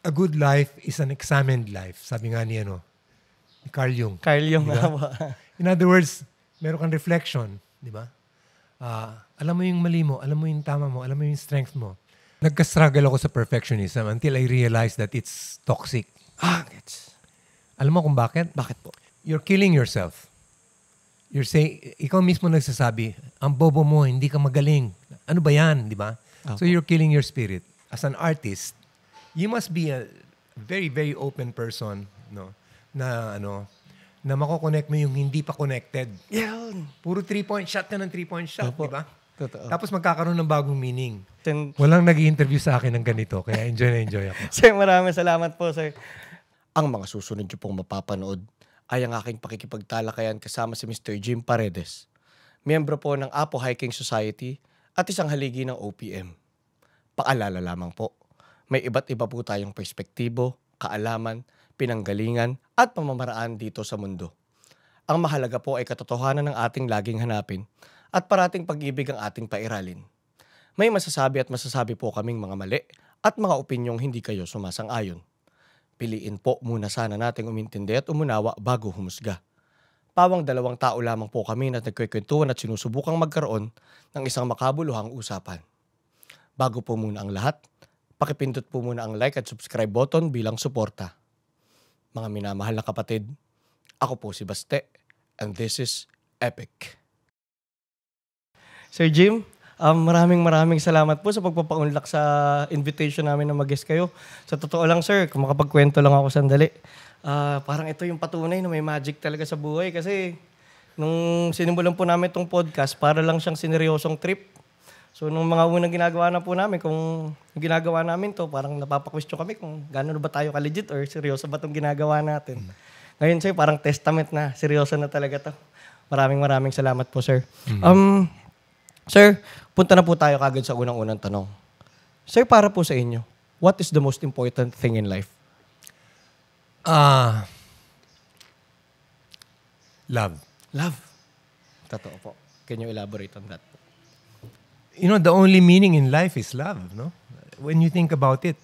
A good life is an examined life. Sabi nga ni Carl Jung. Carl Jung. Diba? In other words, meron kang reflection, di ba? Alam mo yung mali mo, alam mo yung tama mo, alam mo yung strength mo. Nagka-struggle ako sa perfectionism until I realized that it's toxic. Alam mo kung bakit? Bakit po? You're killing yourself. You're saying, ikaw mismo nagsasabi, ang bobo mo, hindi ka magaling. Ano ba yan, di ba? So you're killing your spirit. As an artist, you must be a very, very open person, no? Na mako-connect mo yung hindi pa connected. Yan. Puro 3-point shot ka ng 3-point shot, di ba? Totoo. Tapos magkakaroon ng bagong meaning. Walang nag-i-interview sa akin ng ganito, kaya enjoy na enjoy ako. Sir, maraming salamat po, sir. Ang mga susunod niyo pong mapapanood ay ang aking pakikipagtalakayan kasama si Mr. Jim Paredes, miyembro po ng Apo Hiking Society at isang haligi ng OPM. Paalala lamang po, may iba't iba po tayong perspektibo, kaalaman, pinanggalingan at pamamaraan dito sa mundo. Ang mahalaga po ay katotohanan ng ating laging hanapin at parating pag-ibig ang ating pairalin. May masasabi at masasabi po kaming mga mali at mga opinyong hindi kayo sumasang-ayon. Piliin po muna sana nating umintindi at umunawa bago humusga. Pawang 2 tao lamang po kami na nagkikwentuhan at sinusubukang magkaroon ng isang makabuluhang usapan. Bago po muna ang lahat, pakipindot po muna ang like at subscribe button bilang suporta. Mga minamahal na kapatid, ako po si Baste and this is Epic. Sir Jim, maraming salamat po sa pagpapaunlak sa invitation namin na mag-guest kayo. Sa totoo lang, sir, kung makapagkwento lang ako sandali, parang ito yung patunay na may magic talaga sa buhay. Kasi nung sinimulan po namin itong podcast, para lang siyang sineryosong trip. So nung mga unang ginagawa na po namin, kung ginagawa namin to, parang napapa-question kami kung gano'n ba tayo ka-legit or seryoso ba itong ginagawa natin. Ngayon, sir, parang testament na seryoso na talaga to. Maraming salamat po, sir. Sir, punta na po tayo kagad sa unang-unang tanong. Sir, para po sa inyo, what is the most important thing in life? Love. Love. Totoo po. Can you elaborate on that? You know, the only meaning in life is love, no? When you think about it,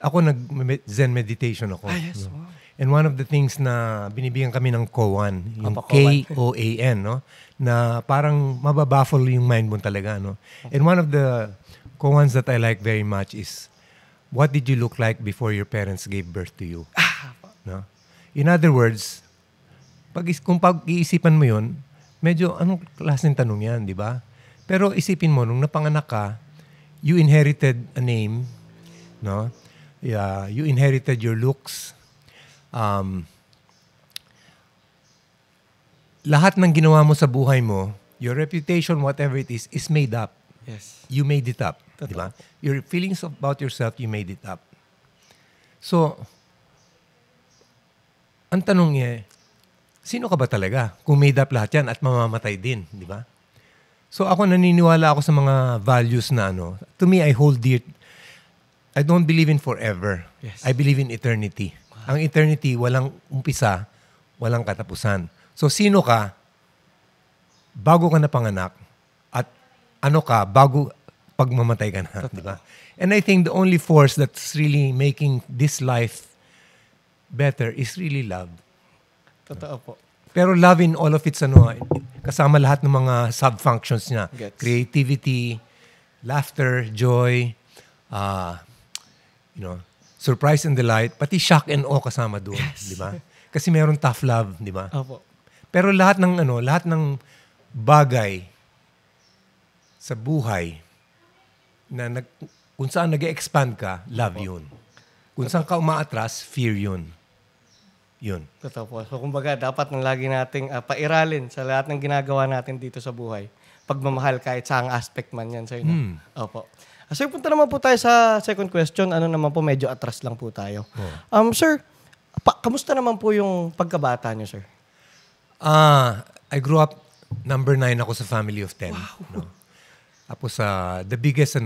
ako nag-Zen meditation ako. Yes. No? Wow. And one of the things na binibigyan kami ng koan, yung Koan. K-O-A-N, no? Na parang mababaffle yung mind mo talaga, no? And one of the koans that I like very much is, what did you look like before your parents gave birth to you? No? In other words, kung pag-iisipan mo yun, medyo anong klaseng tanong yan, di ba? Pero isipin mo, nung napanganak ka, you inherited a name, no? Yeah, you inherited your looks. Lahat ng ginawa mo sa buhay mo, your reputation, whatever it is made up. Yes. You made it up. Di ba? Your feelings about yourself, you made it up. So, ang tanong niya, sino ka ba talaga? Kung made up lahat yan at mamamatay din, di ba? So ako naniniwala ako sa mga values na to me, I hold dear. I don't believe in forever. Yes. I believe in eternity. Ang eternity, walang umpisa, walang katapusan. So sino ka bago ka napanganak at ano ka bago pagmamatay ka na, di ba? And I think the only force that's really making this life better is really love. Totoo po. Pero love in all of its kasama lahat ng mga sub-functions niya. Gets. Creativity, laughter, joy, surprise and delight, pati shock and awe kasama doon, di ba? Kasi meron tough love, di ba? Opo. Pero lahat ng bagay sa buhay na kung saan nag-expand ka, love yun. Kung saan ka umaatras, fear yun. Yun. Totoo po. So kumbaga, dapat nang lagi nating pairalin sa lahat ng ginagawa natin dito sa buhay. Pagmamahal kahit sa ang aspect man yan, sir. Opo. Sir, punta naman po tayo sa second question. Ano naman po, medyo atras lang po tayo. Sir, kamusta naman po yung pagkabata niyo, sir? I grew up, number 9 ako sa family of 10. Wow. No? Tapos the biggest,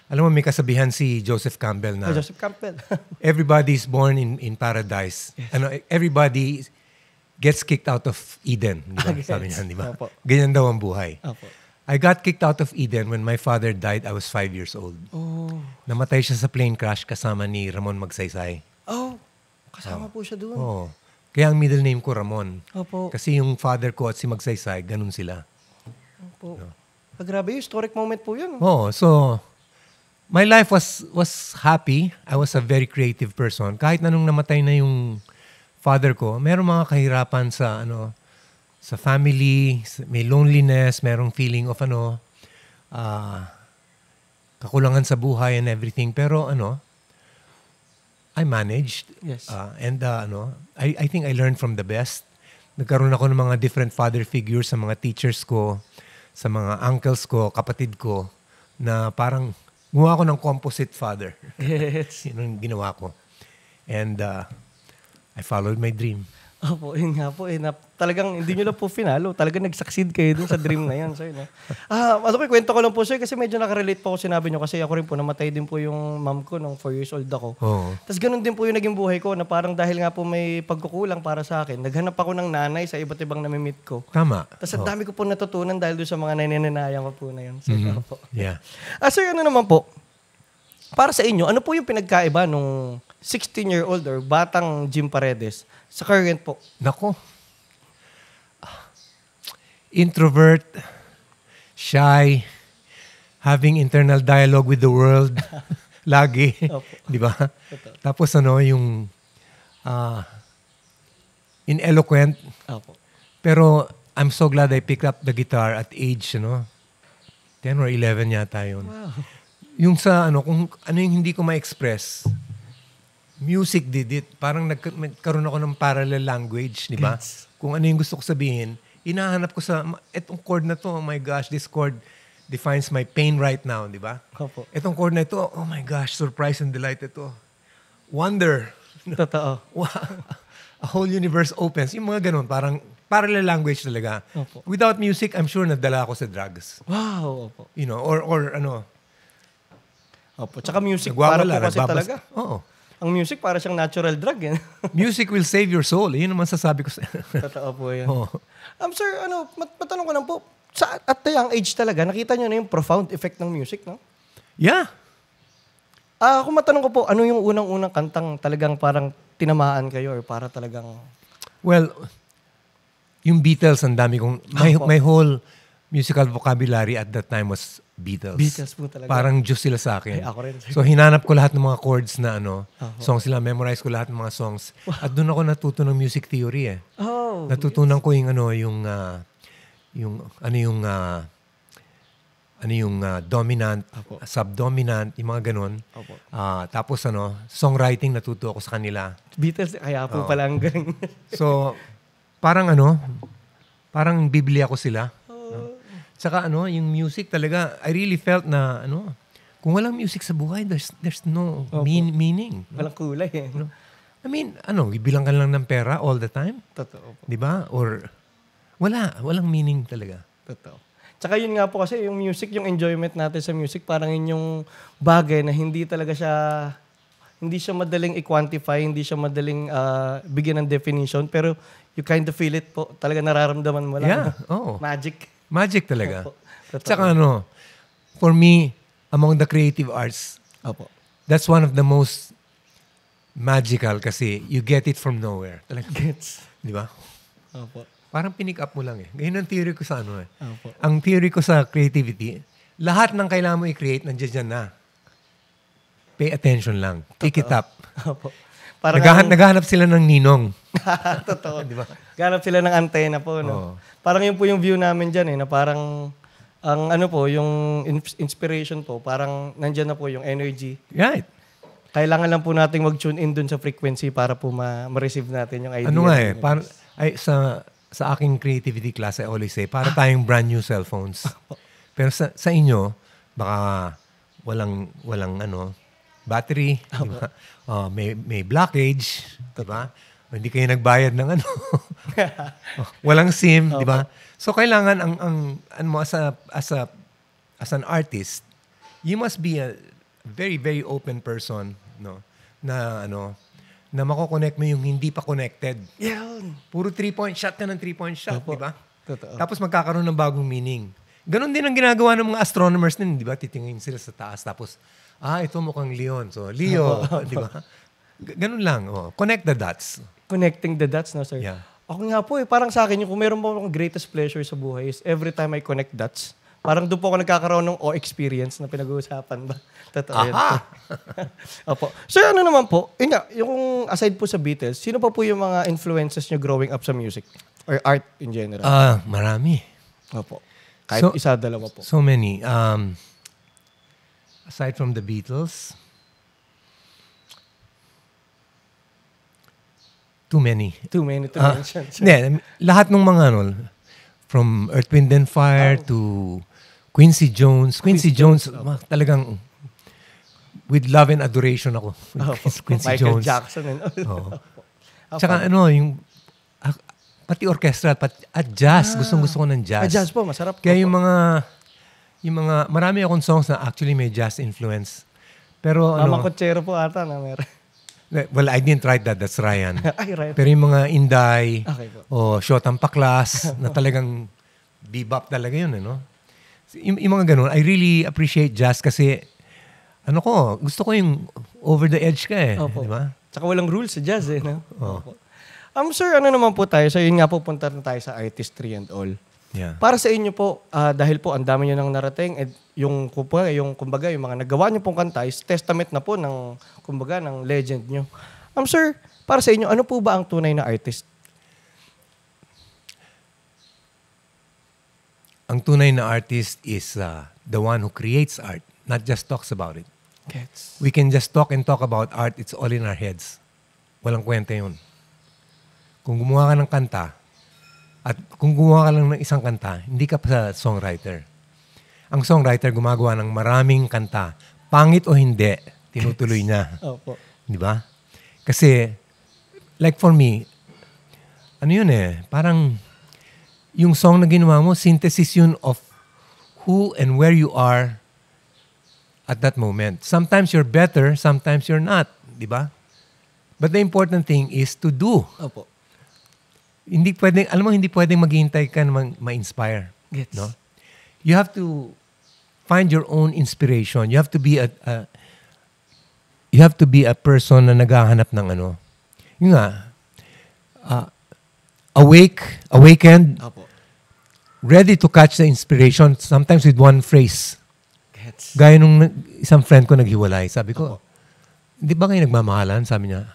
alam mo, may kasabihan si Joseph Campbell na Joseph Campbell. everybody is born in paradise. Yes. Everybody gets kicked out of Eden. Di ba? Sabi niya, di ba? Opo. Ganyan daw ang buhay. Opo. I got kicked out of Eden when my father died. I was 5 years old. Oh. Namatay siya sa plane crash kasama ni Ramon Magsaysay. Oh, kasama po siya doon. Oo. Kaya ang middle name ko Ramon. Opo. Kasi yung father ko at si Magsaysay, ganun sila. Opo. Grabe, historic moment po yun. Oo. So, my life was happy. I was a very creative person. Kahit na nung namatay na yung father ko, meron mga kahirapan sa sa family, may loneliness, merong feeling of kakulangan sa buhay and everything. Pero I managed. Yes. And I think I learned from the best. Nagkaroon ako ng mga different father figures sa mga teachers ko, sa mga uncles ko, kapatid ko, na parang gumawa ako ng composite father. Yes. Yun ang ginawa ko. And I followed my dream. Opo, yun nga po. Talagang hindi nyo lang po finalo. Talagang nag-succeed kayo dun sa dream na yan, sir. No? Kwento ko lang po, sir, kasi medyo nakarelate po ako sinabi nyo. Kasi ako rin po, namatay din po yung mom ko nung 4 years old ako. Oo. Tapos ganun din po yung naging buhay ko na parang dahil nga po may pagkukulang para sa akin, naghanap ako ng nanay sa iba't ibang namimit ko. Tama. Tapos ang dami ko po natutunan dahil doon sa mga naninanayan ko po na yun. Sir, po. Yeah. Sir, ano naman po? Para sa inyo, ano po yung pinagkaiba nung 16-year-old or batang Jim Paredes sa current po? Nako. Introvert, shy, having internal dialogue with the world, lagi. Opo. Di ba? Tapos yung ineloquent. Opo. Pero I'm so glad I picked up the guitar at age, 10 or 11 yata yun. Wow. Yung sa kung ano yung hindi ko ma-express, music did it. Parang nagkaroon ako ng parallel language, di ba? Yes. Kung ano yung gusto ko sabihin, hinahanap ko sa, etong chord na to, oh my gosh, this chord defines my pain right now, di ba? Opo. Etong chord na ito, oh my gosh, surprise and delight ito. Wonder. Totoo. A whole universe opens. Yung mga ganun, parang parallel language talaga. Opo. Without music, I'm sure nadala ako sa drugs. Wow. Opo. Or Opo. Tsaka music para po kasi talaga. Oo. Ang music para siyang natural drug. Eh. Music will save your soul. Yun naman sasabi ko sa... Totoo po yan. Oo. Sir, matanong ko lang po, at the young age talaga, nakita nyo na yung profound effect ng music, no? Yeah. Kung matanong ko po, ano yung unang-unang kantang talagang parang tinamaan kayo or para talagang... Well, yung Beatles, ang dami kong... My whole musical vocabulary at that time was Beatles. Beatles po talaga. Parang Diyos sila sa akin. Ako rin. So, hinanap ko lahat ng mga chords na songs sila. Memorize ko lahat ng mga songs. At doon ako natuto ng music theory eh. Oh. Natutunan ko yung dominant, Opo. subdominant, yung mga ganun. Opo. Tapos songwriting natuto ako sa kanila. Beatles, kaya po pala ang galing. So, parang parang Biblia ko sila. Saka yung music talaga, I really felt na kung walang music sa buhay, there's no meaning. Walang kulay eh. I mean, bilang ka lang ng pera all the time? Totoo po. 'Di ba? Or walang meaning talaga. Totoo. Tsaka yun nga po kasi yung music, yung enjoyment natin sa music, parang yun yung bagay na hindi siya madaling i-quantify, hindi siya madaling bigyan ng definition, pero you kind of feel it po. Talaga nararamdaman mo lang. Yeah, oo. Magic talaga. Opo. Totoo. Tsaka for me, among the creative arts, Opo. that's one of the most magical kasi you get it from nowhere. Talaga. Gets. Di ba? Opo. Parang pinick up mo lang eh. Ganyan ang theory ko sa Opo. Ang theory ko sa creativity, lahat ng kailangan mo i-create, nandiyan dyan na. Pay attention lang. Pick it up. Opo. Naghahanap sila ng ninong. Totoo. Di ba? Ganap sila ng antena po, no? Oo. Parang yun po yung view namin dyan, na parang, yung inspiration po, parang nandyan na po yung energy. Right. Kailangan lang po nating mag-tune in dun sa frequency para po ma-receive natin yung idea. Sa aking creativity class, I always say, para tayong brand new cellphones. Pero sa inyo, baka walang battery, di ba? May blockage, di ba? Hindi kayo nagbayad ng walang SIM, di ba? So kailangan as an artist, you must be a very very open person, na mako-connect mo yung hindi pa connected. Yan. Puro 3-point shot ka ng 3-point shot, Opo. di ba? Totoo. Tapos magkakaroon ng bagong meaning. Ganon din ang ginagawa ng mga astronomers din, di ba? Titingin sila sa taas, tapos, ito mukhang Leon. So, Leo, di ba? Ganun lang. Oh. Connect the dots. Connecting the dots, no, sir? Yeah. Ako nga po parang sa akin, yung kung meron po akong greatest pleasure sa buhay is every time I connect dots, parang doon po ako nagkakaroon ng experience na pinag-uusapan ba? Totoo yun. Opo. So ano naman po, yung aside po sa Beatles, sino pa po yung mga influences nyo growing up sa music? Or art in general? Marami. Opo. Kahit isa, dalawa po. So many. Aside from the Beatles, too many. Too many to mention. Hindi, lahat ng mga from Earth, Wind and Fire to Quincy Jones. Quincy Jones, talagang with love and adoration ako. Quincy Michael Jones. Jackson and all. Tsaka yung pati orchestra, at jazz. Gustong-gusto ko ng jazz. Jazz po, masarap. Kaya yung mga, marami akong songs na actually may jazz influence. Pero Mama Cochero po ata na meron. Well, I didn't write that. That's Ryan. Ay, right. Pero yung mga Inday, Okay po. o Shotang Paklas, na talagang bebop talaga yun, no? Yung mga ganun, I really appreciate jazz kasi, gusto ko yung over the edge ka Opo. di ba? Tsaka walang rules sa jazz no? Opo. Sir, naman po tayo? So, yun nga po, punta na tayo sa artistry and all. Yeah. Para sa inyo po, dahil po ang dami nyo nang narating, yung kumbaga, yung mga nagawa nyo pong kanta is testament na po ng, kumbaga, ng legend nyo. Sir, para sa inyo, ano po ba ang tunay na artist? Ang tunay na artist is the one who creates art, not just talks about it. Gets. We can just talk and talk about art, it's all in our heads. Walang kwenta yun. Kung gumawa ka ng kanta, at kung gumawa ka lang ng isang kanta, hindi ka pa sa songwriter. Ang songwriter gumagawa ng maraming kanta. Pangit o hindi, tinutuloy niya. Opo. Di ba? Kasi, like for me, parang yung song na ginawa mo, synthesis yun of who and where you are at that moment. Sometimes you're better, sometimes you're not. Di ba? But the important thing is to do. Opo. Hindi pwedeng maghihintay ka na ma-inspire. Gets. No? You have to find your own inspiration. You have to be a person na naghahanap ng awakened, Opo. ready to catch the inspiration, sometimes with one phrase. Gets. Gaya nung isang friend ko naghiwalay, sabi ko, di ba kayo nagmamahalan? Sabi niya,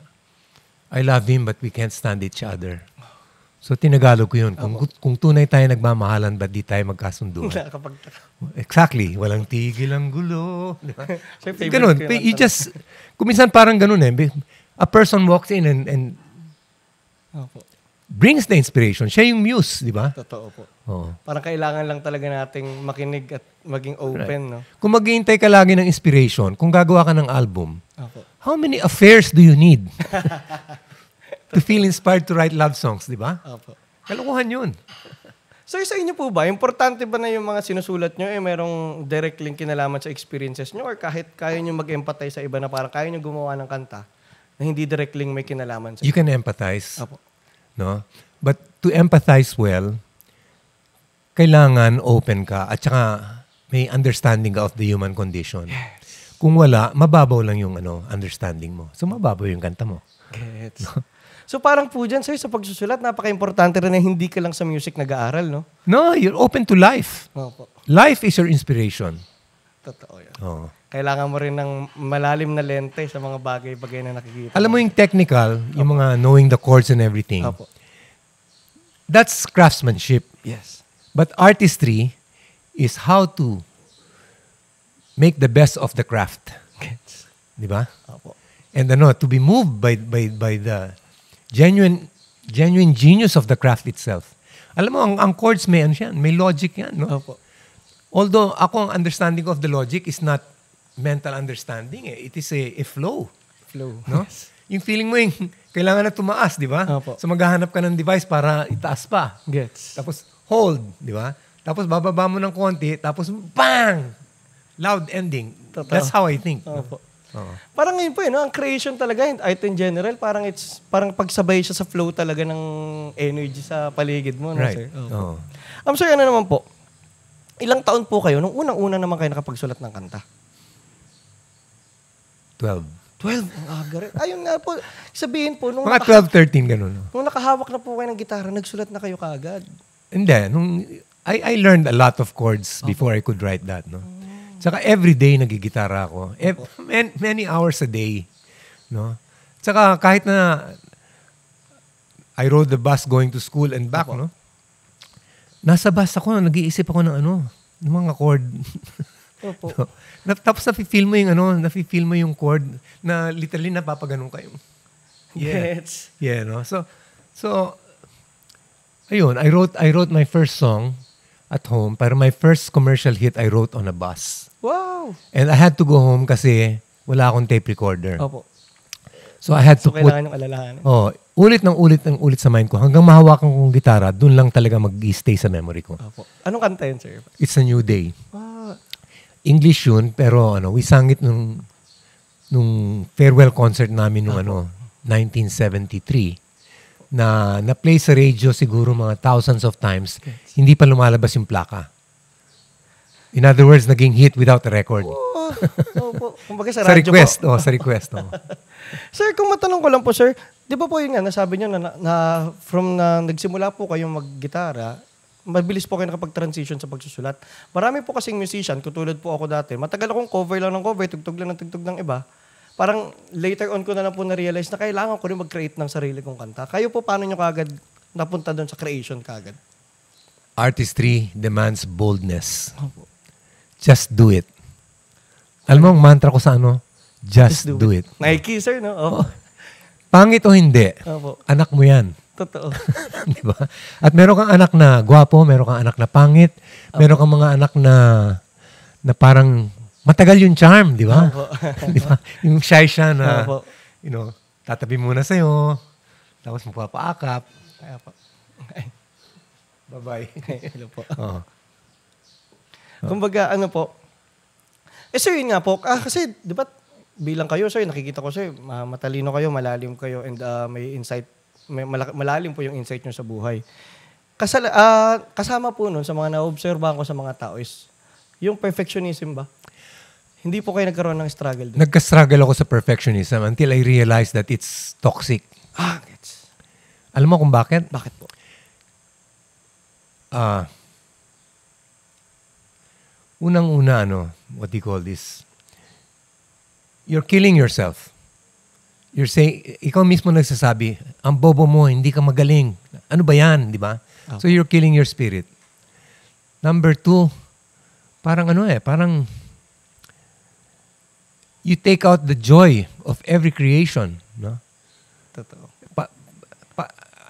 I love him but we can't stand each other. So, tinagalog ko yun. Kung tunay tayo nagmamahalan, ba't di tayo magkasundo? Exactly. Walang tigil ang gulo. Diba? Ganun. Kuminsan parang ganun A person walks in and brings the inspiration. Siya yung muse, di ba? Totoo po. Oo. Parang kailangan lang talaga nating makinig at maging open, no? Kung maghihintay ka lagi ng inspiration, kung gagawa ka ng album, Opo. how many affairs do you need? To feel inspired to write love songs, di ba? Opo. Kalokohan yun. So, sa inyo po ba, importante ba na yung mga sinusulat nyo merong direct link kinalaman sa experiences nyo or kahit kaya nyo mag-empathize sa iba na parang kaya nyo gumawa ng kanta na hindi direct link may kinalaman sa You can empathize. Opo. No? But to empathize well, kailangan open ka at saka may understanding ka of the human condition. Yes. Kung wala, mababaw lang yung understanding mo. So, mababaw yung kanta mo. Gets. So parang po dyan, sir, sa pagsusulat, napaka-importante rin na hindi ka lang sa music nag-aaral, no? No, you're open to life. Opo. Life is your inspiration. Totoo yan. Oh. Kailangan mo rin ng malalim na lente sa mga bagay-bagay na nakikita. Alam mo yung technical, yung mga knowing the chords and everything, Opo. that's craftsmanship. Yes. But artistry is how to make the best of the craft. Gets. Di ba? Opo. And to be moved by the genuine genius of the craft itself. Alam mo, ang chords may may logic yan, no? Opo. Although, ako, ang understanding of the logic is not mental understanding. It is a flow. Flow. No? Yes. Yung feeling mo yung kailangan na tumaas, di ba? Opo. So, maghahanap ka ng device para itaas pa. Gets. Tapos, hold, di ba? Tapos, bababa mo ng konti, tapos, bang! Loud ending. Totoo. That's how I think. Opo. Oo. Parang ngayon po, ang creation talaga, art in general, parang pagsabay siya sa flow talaga ng energy sa paligid mo, no, Right. sir? Oo. Sir, ano naman po? Ilang taon po kayo nung unang-una naman kayo nakapagsulat ng kanta? 12. 12, ang aga rin. Ayun nga po, sabihin po, nung, Mga 12, 13, ganun. No? nung nakahawak na po kayo ng gitara, nagsulat na kayo kaagad. Hindi. I learned a lot of chords before I could write that. No? Tsaka every day nagigitara ako. Many hours a day. No? Tsaka kahit na I rode the bus going to school and back, no? Nasa bus ako, nag-iisip ako ng ng mga chord. Opo. No? Tapos nafe-feel mo yung chord na literally napapaganon kayo. Yes. Yeah, no? So ayun, I wrote my first song at home, pero my first commercial hit I wrote on a bus. Wow. And I had to go home kasi wala akong tape recorder. Opo. So I had to So, kailangan yung alalahanin. ulit sa mind ko. Hanggang mahawakan kong gitara, dun lang talaga mag-stay sa memory ko. Opo. Anong kanta yun, sir? It's a New Day. Ah, English yun, pero we sang it nung farewell concert namin nung 1973 na play sa radio siguro mga thousands of times. Hindi pa lumalabas yung plaka. In other words, naging hit without a record. opo. Kumbaga sa Sa radyo request, po. sa request. Sir, kung matanong ko lang po, sir, di ba po yun nga, nasabi nyo from nagsimula po kayong maggitara, mabilis po kayo nakapag-transition sa pagsusulat. Marami po kasing musician, katulad po ako dati, matagal akong cover lang ng cover, tugtog lang ng tugtog ng iba. Parang later on ko na po na-realize na kailangan ko rin mag-create ng sarili kong kanta. Kayo po, paano nyo kagad napunta doon sa creation kagad? Artistry demands boldness. Just do it. Alam mo, ang mantra ko sa just do it. Nike, sir, no? Opo. Pangit o hindi, Opo. anak mo yan. Totoo. Di ba? At meron kang anak na gwapo, meron kang anak na pangit, meron kang mga anak na parang matagal yung charm, di ba? Di ba? Yung shy siya na, Opo. tatabi muna sa'yo, tapos magpapaakap. Opo. Bye-bye. Hello po. Oo. Kumbaga, sir, yun nga po, kasi, di ba, bilang kayo, sir, nakikita ko, sir, matalino kayo, malalim kayo, and may insight, malalim po yung insight nyo sa buhay. Kasama po nun sa mga na-obserbahan ko sa mga tao is, yung perfectionism ba? Hindi po kayo nagkaroon ng struggle din? Nagka-struggle ako sa perfectionism until I realized that it's toxic. Gets. Alam mo kung bakit? Bakit po? Unang-una, what do you call this? You're killing yourself. You're saying, ikaw mismo nagsasabi, ang bobo mo, hindi ka magaling. Ano ba yan, di ba? So you're killing your spirit. Number 2, parang parang you take out the joy of every creation. No? Totoo.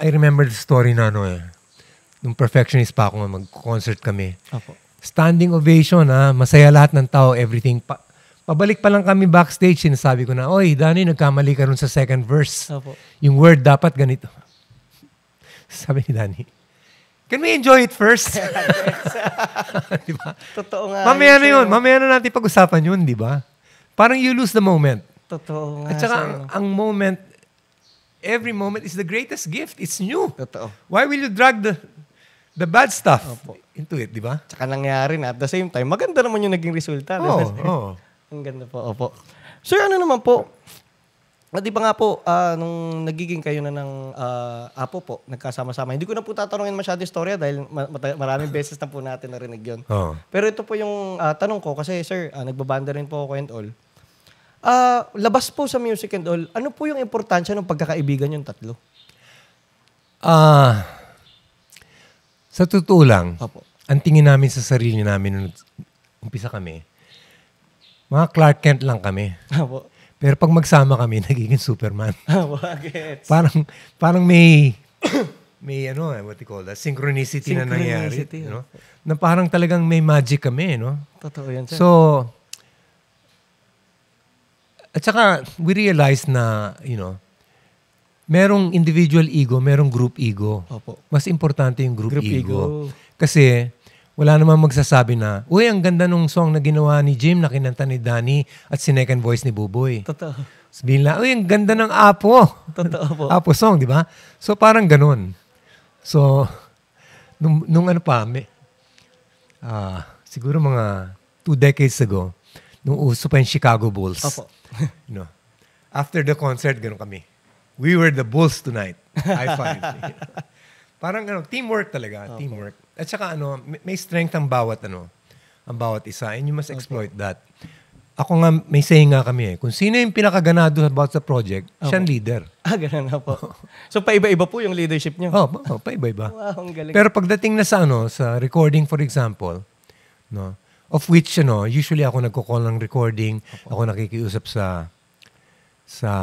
I remember the story na nung perfectionist pa ako, mag-concert kami. Opo. Standing ovation, masaya lahat ng tao, everything. Pabalik pa lang kami backstage, sinasabi ko na, oy, Danny, nagkamali ka rin sa second verse. Opo. Yung word dapat ganito. Sabi ni Danny, can we enjoy it first? Di ba? Totoo nga. Mamaya na yun. Mamaya na natin pag-usapan yun, di ba? Parang you lose the moment. Totoo nga. At saka, sir. ang moment, every moment is the greatest gift. It's new. Totoo. Why will you drag the bad stuff into it, di ba? Tsaka nangyari na at the same time, maganda naman yung naging resulta. Oo. Ang ganda po. Opo. Sir, naman po? Di ba nga po, nung nagiging kayo na ng apo po, nagkasama-sama, hindi ko na po tatanungin masyado istorya dahil maraming beses na po natin narinig yun. Oo. Pero ito po yung tanong ko, kasi sir, nagbabanda rin po ako and all. Labas po sa music and all, ano po yung importansya ng pagkakaibigan yung tatlo? Sa totoo lang, Opo. ang tingin namin sa sarili namin nung umpisa kami, mga Clark Kent lang kami. Opo. Pero pag magsama kami, nagiging Superman. Gets. Parang may what you call that, synchronicity na nangyari. Synchronicity, No? Na parang talagang may magic kami, no? Totoo yan, sir. So, at saka, we realize na, merong individual ego, merong group ego. Opo. Mas importante yung group Group ego. ego. Kasi, wala namang magsasabi na, uy, ang ganda nung song na ginawa ni Jim, na kinanta ni Danny, at second voice ni Buboy. Totoo. Sabihin lang, uy, ang ganda ng Apo. Totoo po. Apo song, di ba? So, parang ganun. So, nung siguro mga 2 decades ago, nung uso pa yung Chicago Bulls. Opo. You know, after the concert, ganun kami. We were the Bulls tonight. High five. Parang teamwork talaga. Teamwork. At saka may strength ang bawat isa. And you must exploit that. Ako nga, may saying nga kami kung sino yung pinakaganado about sa project, siya ang leader. Ganun na po. So, paiba-iba po yung leadership niyo? Paiba-iba. Wow, ang galing. Pero pagdating na sa sa recording, for example, of which, usually ako nagko-call ng recording, ako nakikiusap sa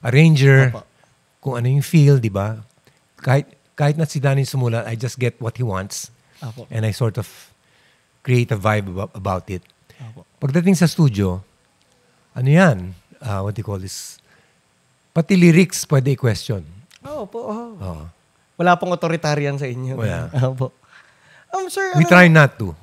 arranger, kung ano yung feel, di ba? Kahit na si Danny sumulat, I just get what he wants. And I sort of create a vibe about it. Pagdating sa studio, ano yan? What do you call this? Pati lyrics pwede i-question. Wala pong authoritarian sa inyo. Wala. Sir, We try not to.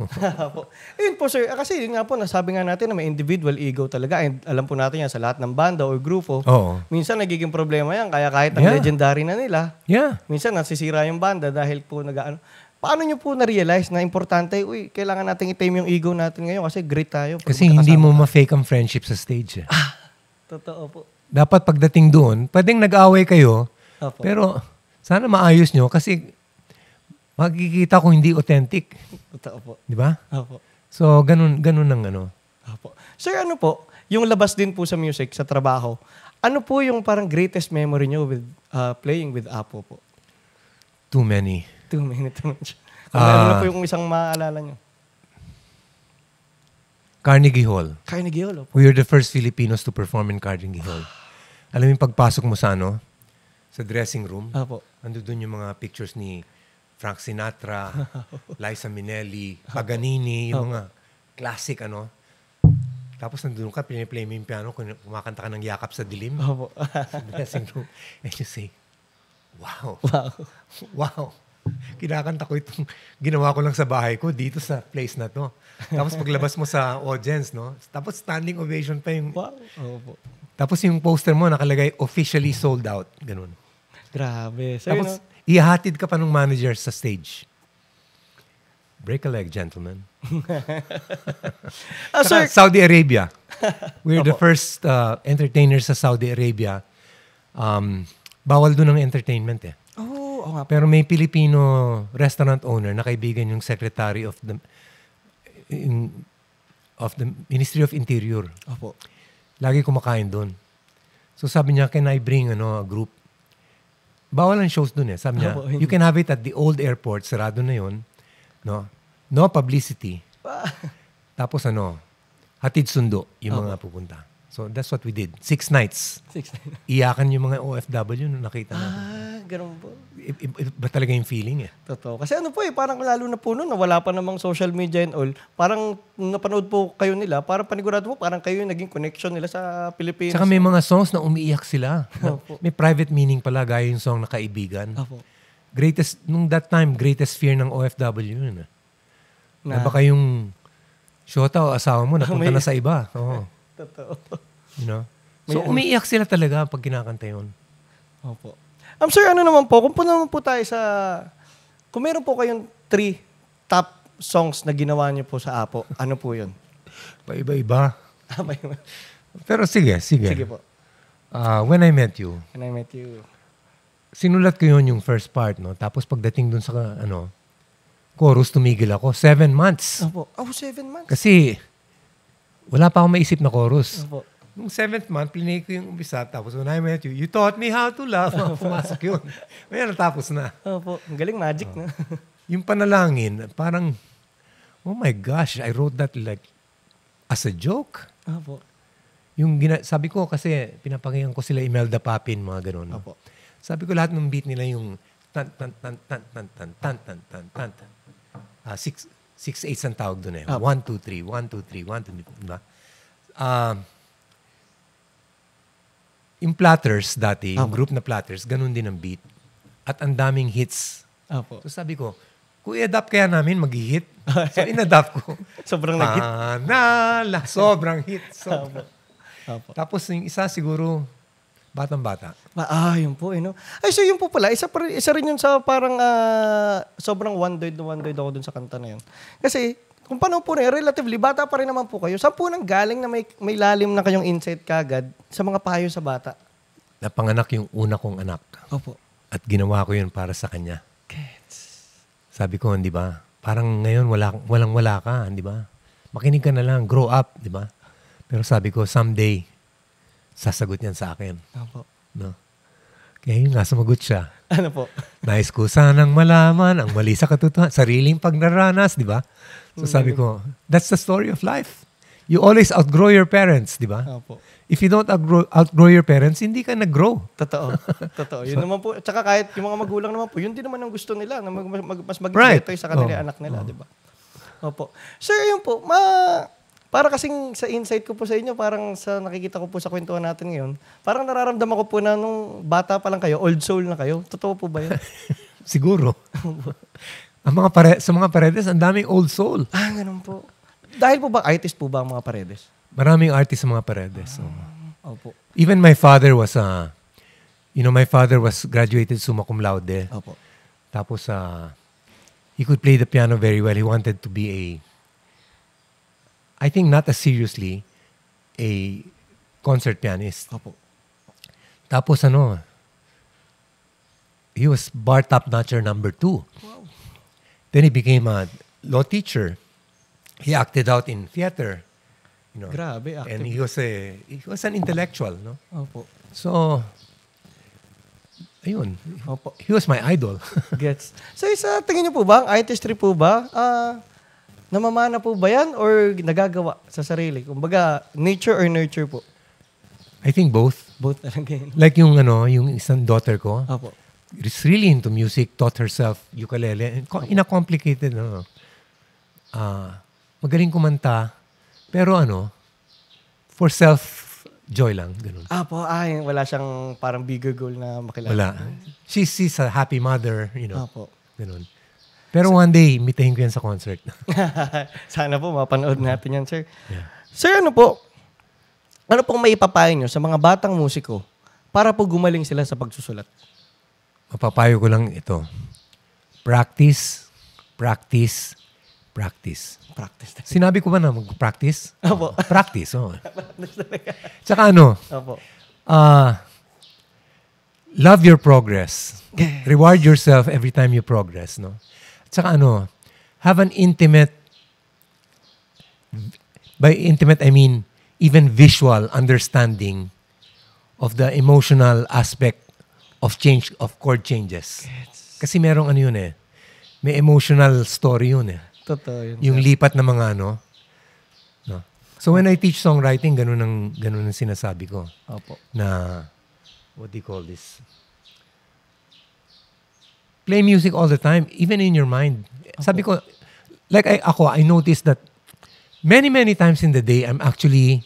Ayun po, sir. Kasi yun nga po, nasabi nga natin na may individual ego talaga. And alam po natin yan sa lahat ng banda o grupo. Minsan nagiging problema yan. Kaya kahit ang legendary na nila, minsan nasisira yung banda dahil po Paano nyo po na-realize na importante, kailangan natin i-tame yung ego natin ngayon kasi great tayo. Kasi hindi mo ma-fake ang friendship sa stage. Totoo po. Dapat pagdating doon, pwedeng nag-away kayo, pero sana maayos nyo kasi makikita kung hindi authentic. Totoo po. Di ba? Opo. So, ganun ang Opo. Sir, yung labas din po sa music, sa trabaho, ano po yung parang greatest memory nyo with playing with Apo po? Too many. 2 minutes. Ano na po yung isang maaalala nyo? Carnegie Hall. Carnegie Hall, opo. We were the first Filipinos to perform in Carnegie Hall. Alam mo yung pagpasok mo sa sa dressing room, ando doon yung mga pictures ni Frank Sinatra, Liza Minnelli, Paganini, yung mga classic Tapos nandun ka, piniplay mo yung piano, kumakanta ka ng Yakap sa Dilim. Sa dressing room. And you say, wow. Kinakanta ko itong ginawa ko lang sa bahay ko dito sa place na to. Tapos paglabas mo sa audience, tapos standing ovation pa yung... Wow. Tapos yung poster mo nakalagay officially sold out. Ganun. Grabe. So, tapos ihahatid ka pa ng manager sa stage. Break a leg, gentlemen. Sir, Saudi Arabia. We're the first entertainers sa Saudi Arabia. Bawal doon ang entertainment Pero may Filipino restaurant owner na kaibigan yung secretary of the Ministry of Interior. Lagi kumakain doon. So sabi niya, can I bring a group? Bawal ang shows doon Sabi niya, you can have it at the old airport, sarado na yun. No publicity. Tapos hatid sundo yung mga pupunta. So that's what we did. 6 nights. 6 nights. Iyakan yung mga OFW nung nakita natin. Ganun po. Iba talaga yung feeling Totoo. Kasi parang lalo na po noon, wala pa namang social media and all. Parang napanood po kayo nila, parang panigurado po, parang kayo yung naging connection nila sa Pilipinas. Saka may mga songs na umiiyak sila. May private meaning pala, gaya yung song na Kaibigan. Nung that time, greatest fear ng OFW yun. Na baka yung shota o asawa mo napunta na sa iba. Totoo. So, umiiyak sila talaga pag kinakanta yun. Opo. Sir, naman po, kung naman po tayo kung meron po kayong 3 top songs na ginawa niyo po sa Apo, ano po yun? Iba-iba. Pero sige. Sige po. When I Met You. When I Met You. Sinulat ko yun yung first part, Tapos pagdating dun sa, chorus, tumigil ako. 7 months. Opo. 7 months? Kasi, wala pa akong maisip na chorus. Opo. Nung 7th month, plinay ko yung umpisa. Tapos when I met you, you taught me how to love. Pumasok yun. May natapos na. Opo. Ang galing, magic na. Yung panalangin, parang, oh my gosh, I wrote that like as a joke. Opo. Yung sabi ko kasi, pinapakinggan ko sila Imelda Papin, mga ganun. Opo. Sabi ko lahat ng beat nila yung tan tan tan tan tan tan tan tan tan tan. 6/8 ang tawag doon 1, 2, 3, 1, 2, 3, 1, 2, 3. Diba? Yung Platters dati, yung group na Platters, ganun din ang beat. At ang daming hits. So sabi ko, kung i-adapt kaya namin, mag-hit. So in-adapt ko. Sobrang nag-hit. Sobrang hit. Tapos yung isa siguro, Batang-bata. Yun po, no? Ay, so yun po pala, isa rin yun sa parang sobrang wondered ako dun sa kanta na yun. Kasi, kung paano po na relatively, bata pa rin naman po kayo. Saan po nang galing na may lalim na kayong insight kagad sa mga payo sa bata? Napanganak yung una kong anak. Opo. At ginawa ko yun para sa kanya. Gets. Sabi ko, di ba? Parang ngayon walang-wala ka, di ba? Makinig ka na lang, grow up, di ba? Pero sabi ko, someday, sasagot yan sa akin. Opo. No? Kaya yun nga, sumagot siya. Ano po? Nais ko sanang malaman ang mali sa katotohanan, sariling pagnaranas, di ba? So sabi ko, that's the story of life. You always outgrow your parents, di ba? Opo. If you don't outgrow your parents, hindi ka nag-grow. Totoo. Totoo. Yun naman po. Tsaka kahit yung mga magulang naman po, yun din naman ang gusto nila na mas maging Right. better sa kanila anak nila, di ba? Opo. Sir, yun po, para kasing sa insight ko po sa inyo, parang sa nakikita ko po sa kwentuhan natin ngayon, parang nararamdaman ko po na nung bata pa lang kayo, old soul na kayo. Totoo po ba yun? Siguro. Sa mga Paredes, ang daming old soul. Ganun po. Dahil po ba, artist po ba ang mga Paredes? Maraming artist sa mga Paredes. So. Opo. Even my father was, my father was graduated summa cum laude. Opo. Tapos, he could play the piano very well. He wanted to be I think not as seriously, a concert pianist. Opo. Tapos he was bar top-notcher number 2. Wow. Then he became a law teacher. He acted out in theater. Grabe, active. And he was an intellectual, no? Opo. So, ayun. Opo. He was my idol. Gets. So, sa tingin niyo po ba, ang artistry po ba, namamana po ba yan or nagagawa sa sarili? Kumbaga, nature or nurture po? I think both. Both talaga yun. Like yung isang daughter ko, Opo. is really into music, taught herself ukulele. In a complicated, magaling kumanta, pero for self-joy lang, ganun. Wala siyang parang bigger goal na makilala. Wala. She's a happy mother, Opo. ganun. Pero one day, imitahin ko yan sa concert. Sana po mapanood natin yan, sir. Yeah. Sir, ano pong maipapayo nyo sa mga batang musiko para po gumaling sila sa pagsusulat? Mapapayo ko lang ito. Practice, practice, practice. Practice. Sinabi ko ba na mag-practice? Opo. Practice, Tsaka Opo. love your progress. Reward yourself every time you progress, no? Tsaka have an intimate, by intimate I mean even visual understanding of the emotional aspect of change, of chord changes. Kasi merong may emotional story yun Totoo yun. Yung lipat ng mga no? So when I teach songwriting, ganun ang sinasabi ko. Opo. Na, what do you call this? Play music all the time, even in your mind. Sabi ko, like I noticed that many times in the day, I'm actually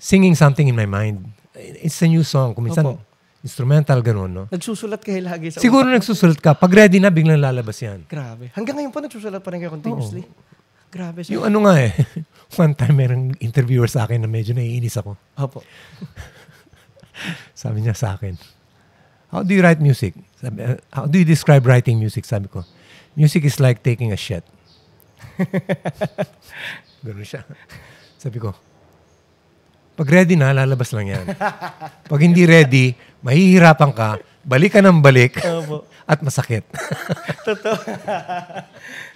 singing something in my mind. It's a new song. Kung minsan, instrumental, ganun, no? Nagsusulat kayo lagi sa Siguro nagsusulat ka. Pag ready na, biglang lalabas yan. Grabe. Hanggang ngayon po, nagsusulat pa rin kayo continuously. Grabe. Sir. Yung one time, merong interviewer sa akin na medyo naiinis ako. Opo. Sabi niya sa akin, how do you write music? How do you describe writing music? Sabi ko, music is like taking a shit. Ganun siya. Sabi ko, pag ready na, lalabas lang yan. Pag hindi ready, mahihirapan ka, balik ka ng balik, at masakit. Totoo.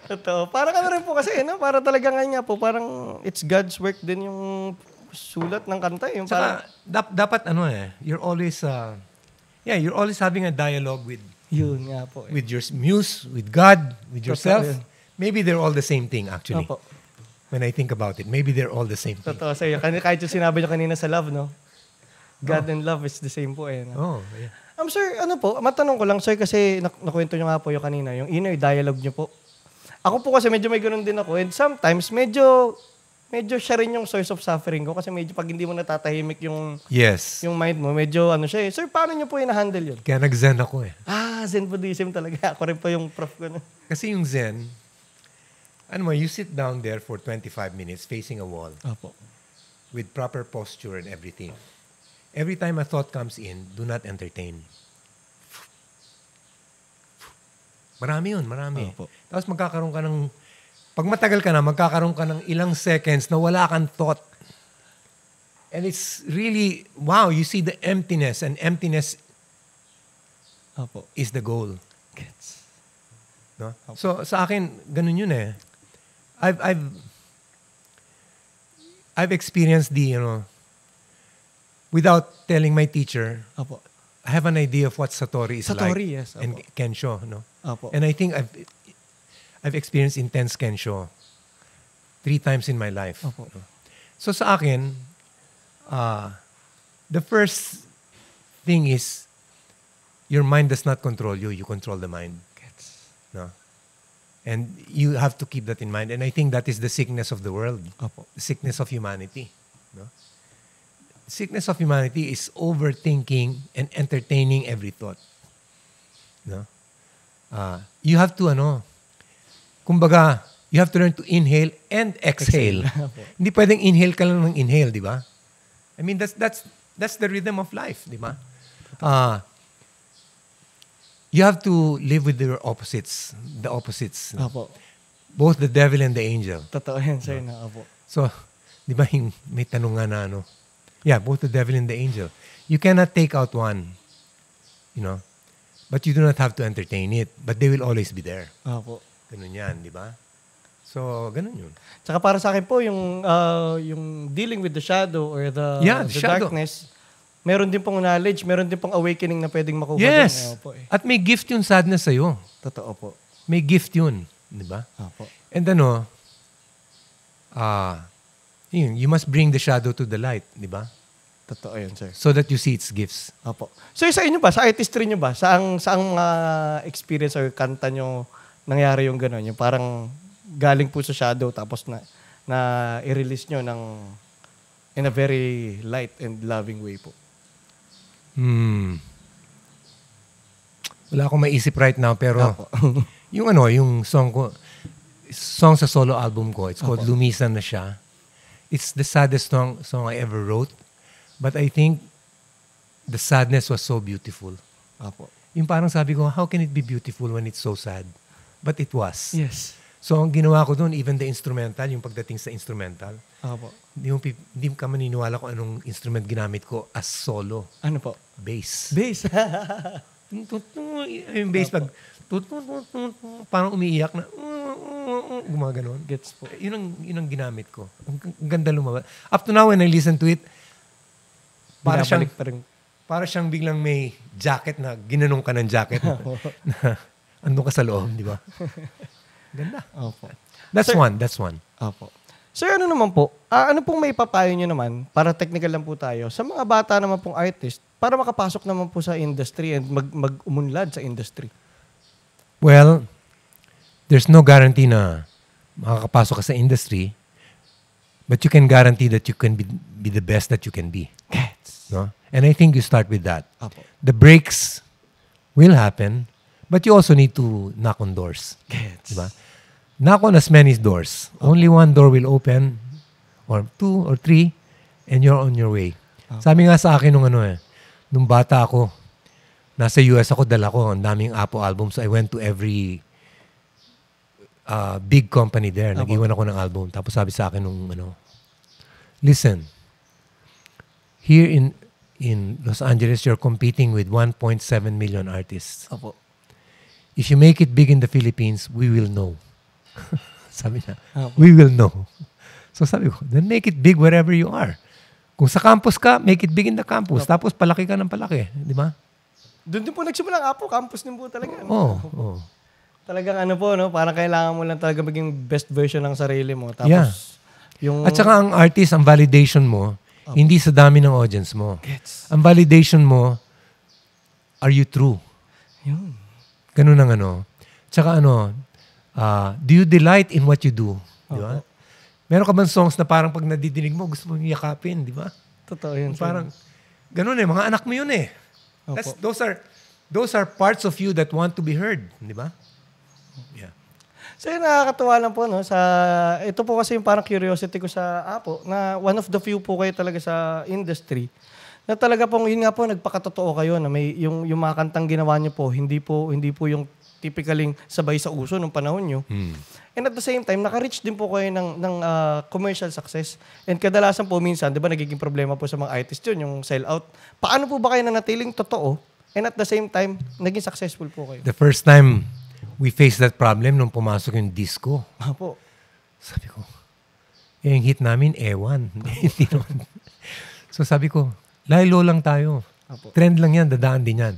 Totoo. Parang rin po kasi, para talaga nga po, parang it's God's work din yung sulat ng kanta. Yung Saka, dapat you're always, you're always having a dialogue with yun nga po. With your muse, with God, with yourself. Totoo yun. Maybe they're all the same thing, actually. Opo. When I think about it, maybe they're all the same thing. Totoo sa'yo. Kahit yung sinabi nyo kanina sa love, no? God and love is the same po eh. No? Yeah. Sir, matanong ko lang, sir, kasi nakwento nyo nga po yung kanina, yung inner dialogue nyo po. Ako po kasi medyo may ganun din ako. And sometimes, medyo siya rin yung source of suffering ko kasi medyo pag hindi mo natatahimik yung mind mo, medyo siya eh. Sir, paano nyo po i-handle yun? Kaya nag-zen ako eh. Zen Buddhism talaga. Ako rin po yung prof ko. Kasi yung Zen, you sit down there for 25 minutes facing a wall. Opo. With proper posture and everything. Every time a thought comes in, do not entertain. Marami yun, marami. Opo. Tapos magkakaroon ka ng, pag matagal ka na, magkakaroon ka ng ilang seconds na wala kang thought. And it's really, wow, you see the emptiness, and emptiness Opo. is the goal. Gets. No? So sa akin, ganun yun eh. I've experienced without telling my teacher, Opo. I have an idea of what Satori is like. Satori, yes. And Opo. Kensho, no? Opo. And I think I've experienced intense Kensho 3 times in my life. Opo. No? So sa akin, the first thing is, your mind does not control you. You control the mind. Gets. No? And you have to keep that in mind. And I think that is the sickness of the world. Opo. The sickness of humanity. No? Sickness of humanity is overthinking and entertaining every thought. No? You have to, kumbaga, you have to learn to inhale and exhale. Hindi pwedeng inhale ka lang ng inhale, di ba? I mean, that's the rhythm of life, di ba? You have to live with your opposites, the opposites. Opo. Both the devil and the angel. Totoo yan, sir, na opo. So, di ba may tanong nga na yeah, both the devil and the angel. You cannot take out one, but you do not have to entertain it. But they will always be there. Opo. Ganun yan, di ba? So, ganun yun. Tsaka para sa akin po, yung dealing with the shadow or the shadow. darkness, meron din pong knowledge, meron din pong awakening na pwedeng makuha. Yes. Din. Opo, eh. At may gift yung sadness sa'yo. Totoo po. May gift yun. Di ba? Opo. And you must bring the shadow to the light. Di ba? Totoo yun, sir. So that you see its gifts. Opo. So sa inyo ba, sa artistry nyo ba, saang experience or kanta nyo nangyari yung gano'n? Yung parang galing po sa shadow tapos na i-release nyo in a very light and loving way po. Wala akong maisip right now, pero Opo. yung song sa solo album ko, it's called Opo. Lumisan na siya. It's the saddest song I ever wrote. But I think the sadness was so beautiful. Opo. Yung parang sabi ko, how can it be beautiful when it's so sad? But it was. Yes. So ang ginawa ko doon, even the instrumental, yung pagdating sa instrumental, Opo. hindi ka maniniwala kung anong instrument ginamit ko as solo. Ano po? Bass. Bass. Yung bass pag parang umiiyak na gumaganon. Gets po. Yun ang ginamit ko. Ang ganda lumabas. Up to now when I listen to it, para siyang biglang may jacket na ginanong ka ng jacket na andun ka sa loob, di ba? Ganda. Opo. That's Sir, one. Opo. Sir, ano naman po? Ano pong may papayo nyo naman, para technical lang po tayo, sa mga bata naman pong artist, para makapasok naman po sa industry and mag-umunlad sa industry? Well, there's no guarantee na makakapasok ka sa industry, but you can guarantee that you can be the best that you can be. Gets. No? And I think you start with that. Opo. The breaks will happen, but you also need to knock on doors. Gets. Diba? Knock on as many doors. Only one door will open, or 2 or 3, and you're on your way. Sabi nga sa akin nung bata ako, nasa US ako, dala ko, ang daming Apo albums. I went to every big company there. Nag-iwan ako ng album. Tapos sabi sa akin listen, here in Los Angeles, you're competing with 1.7 million artists. Opo. If you make it big in the Philippines, we will know. Sabi niya, Opo. we will know. So sabi ko, then make it big wherever you are. Kung sa campus ka, make it big in the campus. Tapos palaki ka ng palaki. Di ba? Doon din po nagsimula ang Apo. Campus din po talaga. Oo. Talagang parang kailangan mo lang talaga maging best version ng sarili mo. Tapos, Yeah. At saka ang artist, ang validation mo, hindi sa dami ng audience mo. Gets. Ang validation mo, are you true? Yun. Ganun ang Tsaka do you delight in what you do? Di ba? Meron ka bang songs na parang pag nadidinig mo, gusto mong yakapin, di ba? Totoo yun. Parang, ganun mga anak mo yun eh. Opo. Those are parts of you that want to be heard, di ba? Yeah. So nakakatuwa lang po, ito po kasi yung parang curiosity ko sa Apo, na one of the few po kayo talaga sa industry Na talaga pong, yun nga po, nagpakatotoo kayo na may, yung mga kantang ginawa niyo po, hindi po yung typically sabay sa uso nung panahon niyo. And at the same time, naka-reach din po kayo ng commercial success. And kadalasan po minsan, di ba, nagiging problema po sa mga artist yun, yung sell-out. Paano po ba kayo nanatiling totoo? And at the same time, naging successful po kayo? The first time we faced that problem nung pumasok yung disco. Apo. Sabi ko, yung hit namin, ewan. Hindi naman. So sabi ko, laylo lang tayo. Apo. Trend lang yan, dadaan din yan.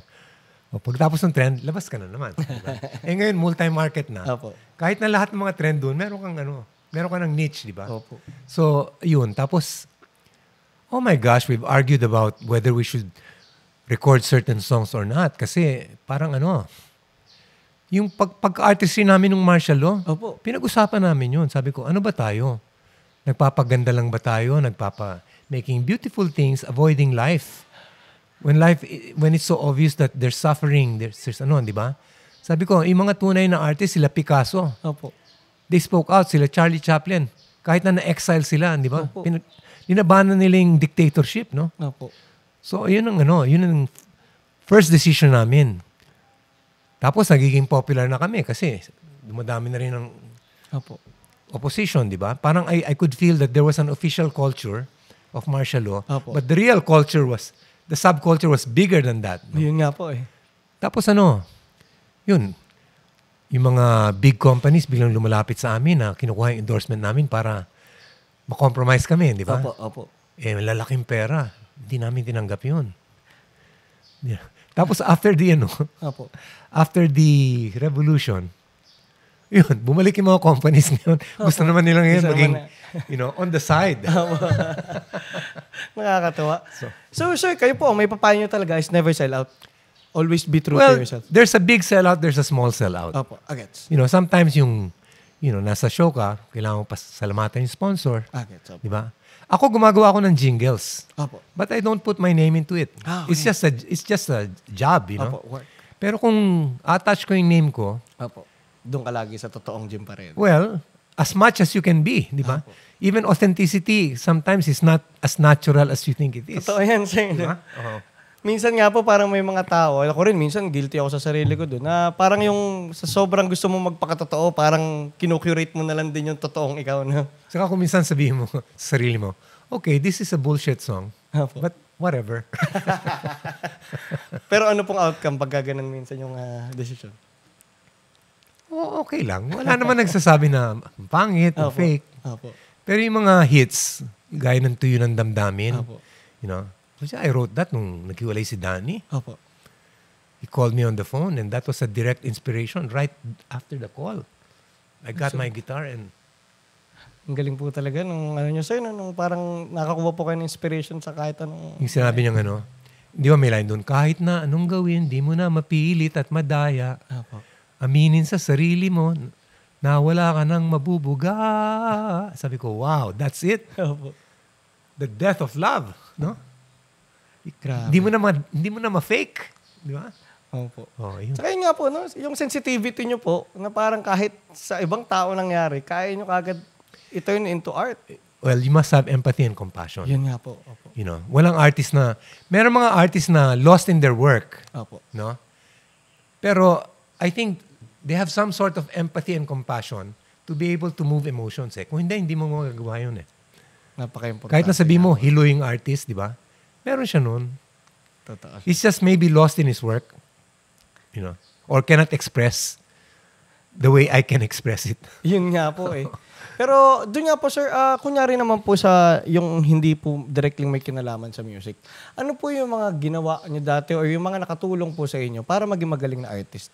O pagtapos ng trend, labas ka na naman. Diba? Ngayon, multi-market na. Apo. Kahit na lahat ng mga trend doon, meron kang ng niche, di ba? Opo. So, yun. Tapos, oh my gosh, we've argued about whether we should record certain songs or not. Kasi, parang yung pag-artistry namin ng martial law, Opo. pinag-usapan namin yun. Sabi ko, ano ba tayo? Nagpapaganda lang ba tayo? Making beautiful things, avoiding life. When it's so obvious that there's suffering, there's di ba? Sabi ko, yung mga tunay na artist, sila Picasso. Opo. They spoke out, sila Charlie Chaplin. Kahit na na-exile sila, di ba? Opo. Linabanan nila yung dictatorship, no? Opo. So, yun ang first decision namin. Tapos, nagiging popular na kami kasi dumadami na rin ang Opo. opposition, di ba? Parang I could feel that there was an official culture of martial law. Opo. But the real culture the subculture was bigger than that. No? Yun nga po eh. Tapos yun, yung mga big companies biglang lumalapit sa amin na kinukuha yung endorsement namin para makompromise kami, di ba? Opo, opo. Malalaking pera. Hindi namin tinanggap yun. Yeah. Tapos after Opo. after the revolution, yun, bumalik yung mga companies ngayon. Gusto naman nila ngayon maging, on the side. Nakakatawa. So, sir, kayo po, may papayo nyo talaga is never sell out. Always be true to yourself. There's a big sellout, there's a small sellout. Opo, agets. Sometimes nasa show ka, kailangan mo pa salamatan yung sponsor. Agets, opo. Di ba? Ako gumagawa ako ng jingles. Opo. But I don't put my name into it. Ah, okay. It's just a job, Opo, work. Pero kung attach ko yung name ko, Opo. Doon ka lagi sa totoong Jim Paredes. well, as much as you can be, di ba? Even authenticity sometimes is not as natural as you think it is. Totoo yan, sir. Di ba? Oo. Minsan nga po parang may mga tao, ako rin minsan guilty ako sa sarili ko doon, na parang yung sa sobrang gusto mo magpakatotoo, parang kinukurate mo na lang din yung totoong ikaw. No? Saka kung minsan sabihin mo sa sarili mo, okay, this is a bullshit song, Opo. but whatever. Pero ano pong outcome pag gaganan minsan yung decision? Okay lang. Wala naman nagsasabi na pangit o Opo. fake. Opo. Pero yung mga hits, gaya ng Tuyo ng Damdamin, Opo. I wrote that nung naghiwalay si Danny. Opo. He called me on the phone and that was a direct inspiration right after the call. I got my guitar and Ang galing po talaga nung nyo sir, nung parang nakakuha po kayo ng inspiration sa kahit anong... yung sinabi niyang di ba may line doon, kahit na anong gawin, di mo na mapilit at madaya. Opo. Aminin sa sarili mo na wala ka nang mabubuga. Sabi ko, wow, that's it. Opo. The death of love, no? Grabe. Hindi mo na ma-fake, di ba? Opo. Oh, yun. Saka yun nga po, no, yung sensitivity nyo po, na parang kahit sa ibang tao nangyari, kaya nyo kagad i-turn into art. Well, you must have empathy and compassion. Yun nga po. Opo. Walang artist meron mga artists na lost in their work, Opo. no? Pero I think they have some sort of empathy and compassion to be able to move emotions. Kung hindi mo magagawa yun. Napaka-importante. Kahit na sabihin mo, hilo yung artist, di ba? Meron siya nun. Totoo. He's just maybe lost in his work, or cannot express the way I can express it. Yun nga po eh. Pero doon nga po sir, kunyari naman po sa yung hindi po directly may kinalaman sa music, ano po yung mga ginawa niyo dati or yung mga nakatulong po sa inyo para maging magaling na artist?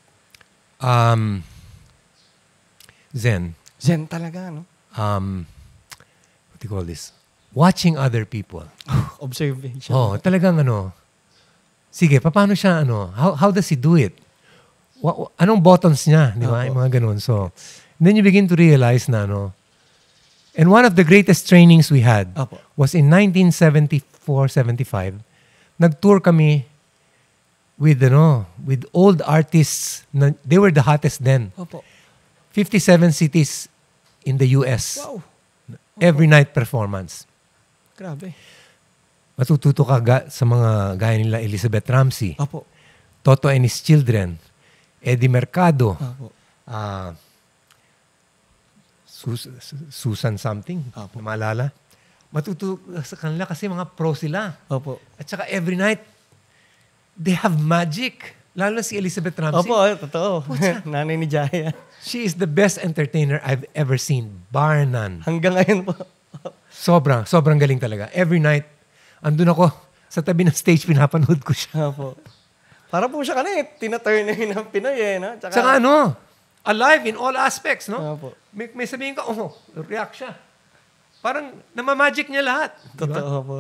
Zen. Zen talaga, no? What do you call this? Watching other people. Observation. Talagang sige, paano siya, how does he do it? Anong buttons niya, di ba? Yung mga ganun. So, then you begin to realize na, and one of the greatest trainings we had Opo. was in 1974-75. Nag-tour kami with old artists. They were the hottest then. Opo. 57 cities in the US. Wow. Every night performance. Grabe. Matututo ka sa mga gaya nila Elizabeth Ramsey, Opo. Toto and His Children, Eddie Mercado, Opo. ah, Susan something, Opo. na maalala. Matututo sa kanila kasi mga pro sila. Opo. At saka every night, they have magic. Lalo na si Elizabeth Ramsey. Opo, totoo. Nanay ni Jaya. She is the best entertainer I've ever seen, bar none. Hanggang ngayon po. Sobrang galing talaga. Every night, andun ako sa tabi ng stage, pinapanood ko siya. Opo. Para po siya tina-turn na yun ng Pinoy no? Tsaka alive in all aspects, no? Opo. May sabihin ka, react siya. Parang namamagic niya lahat. Totoo po,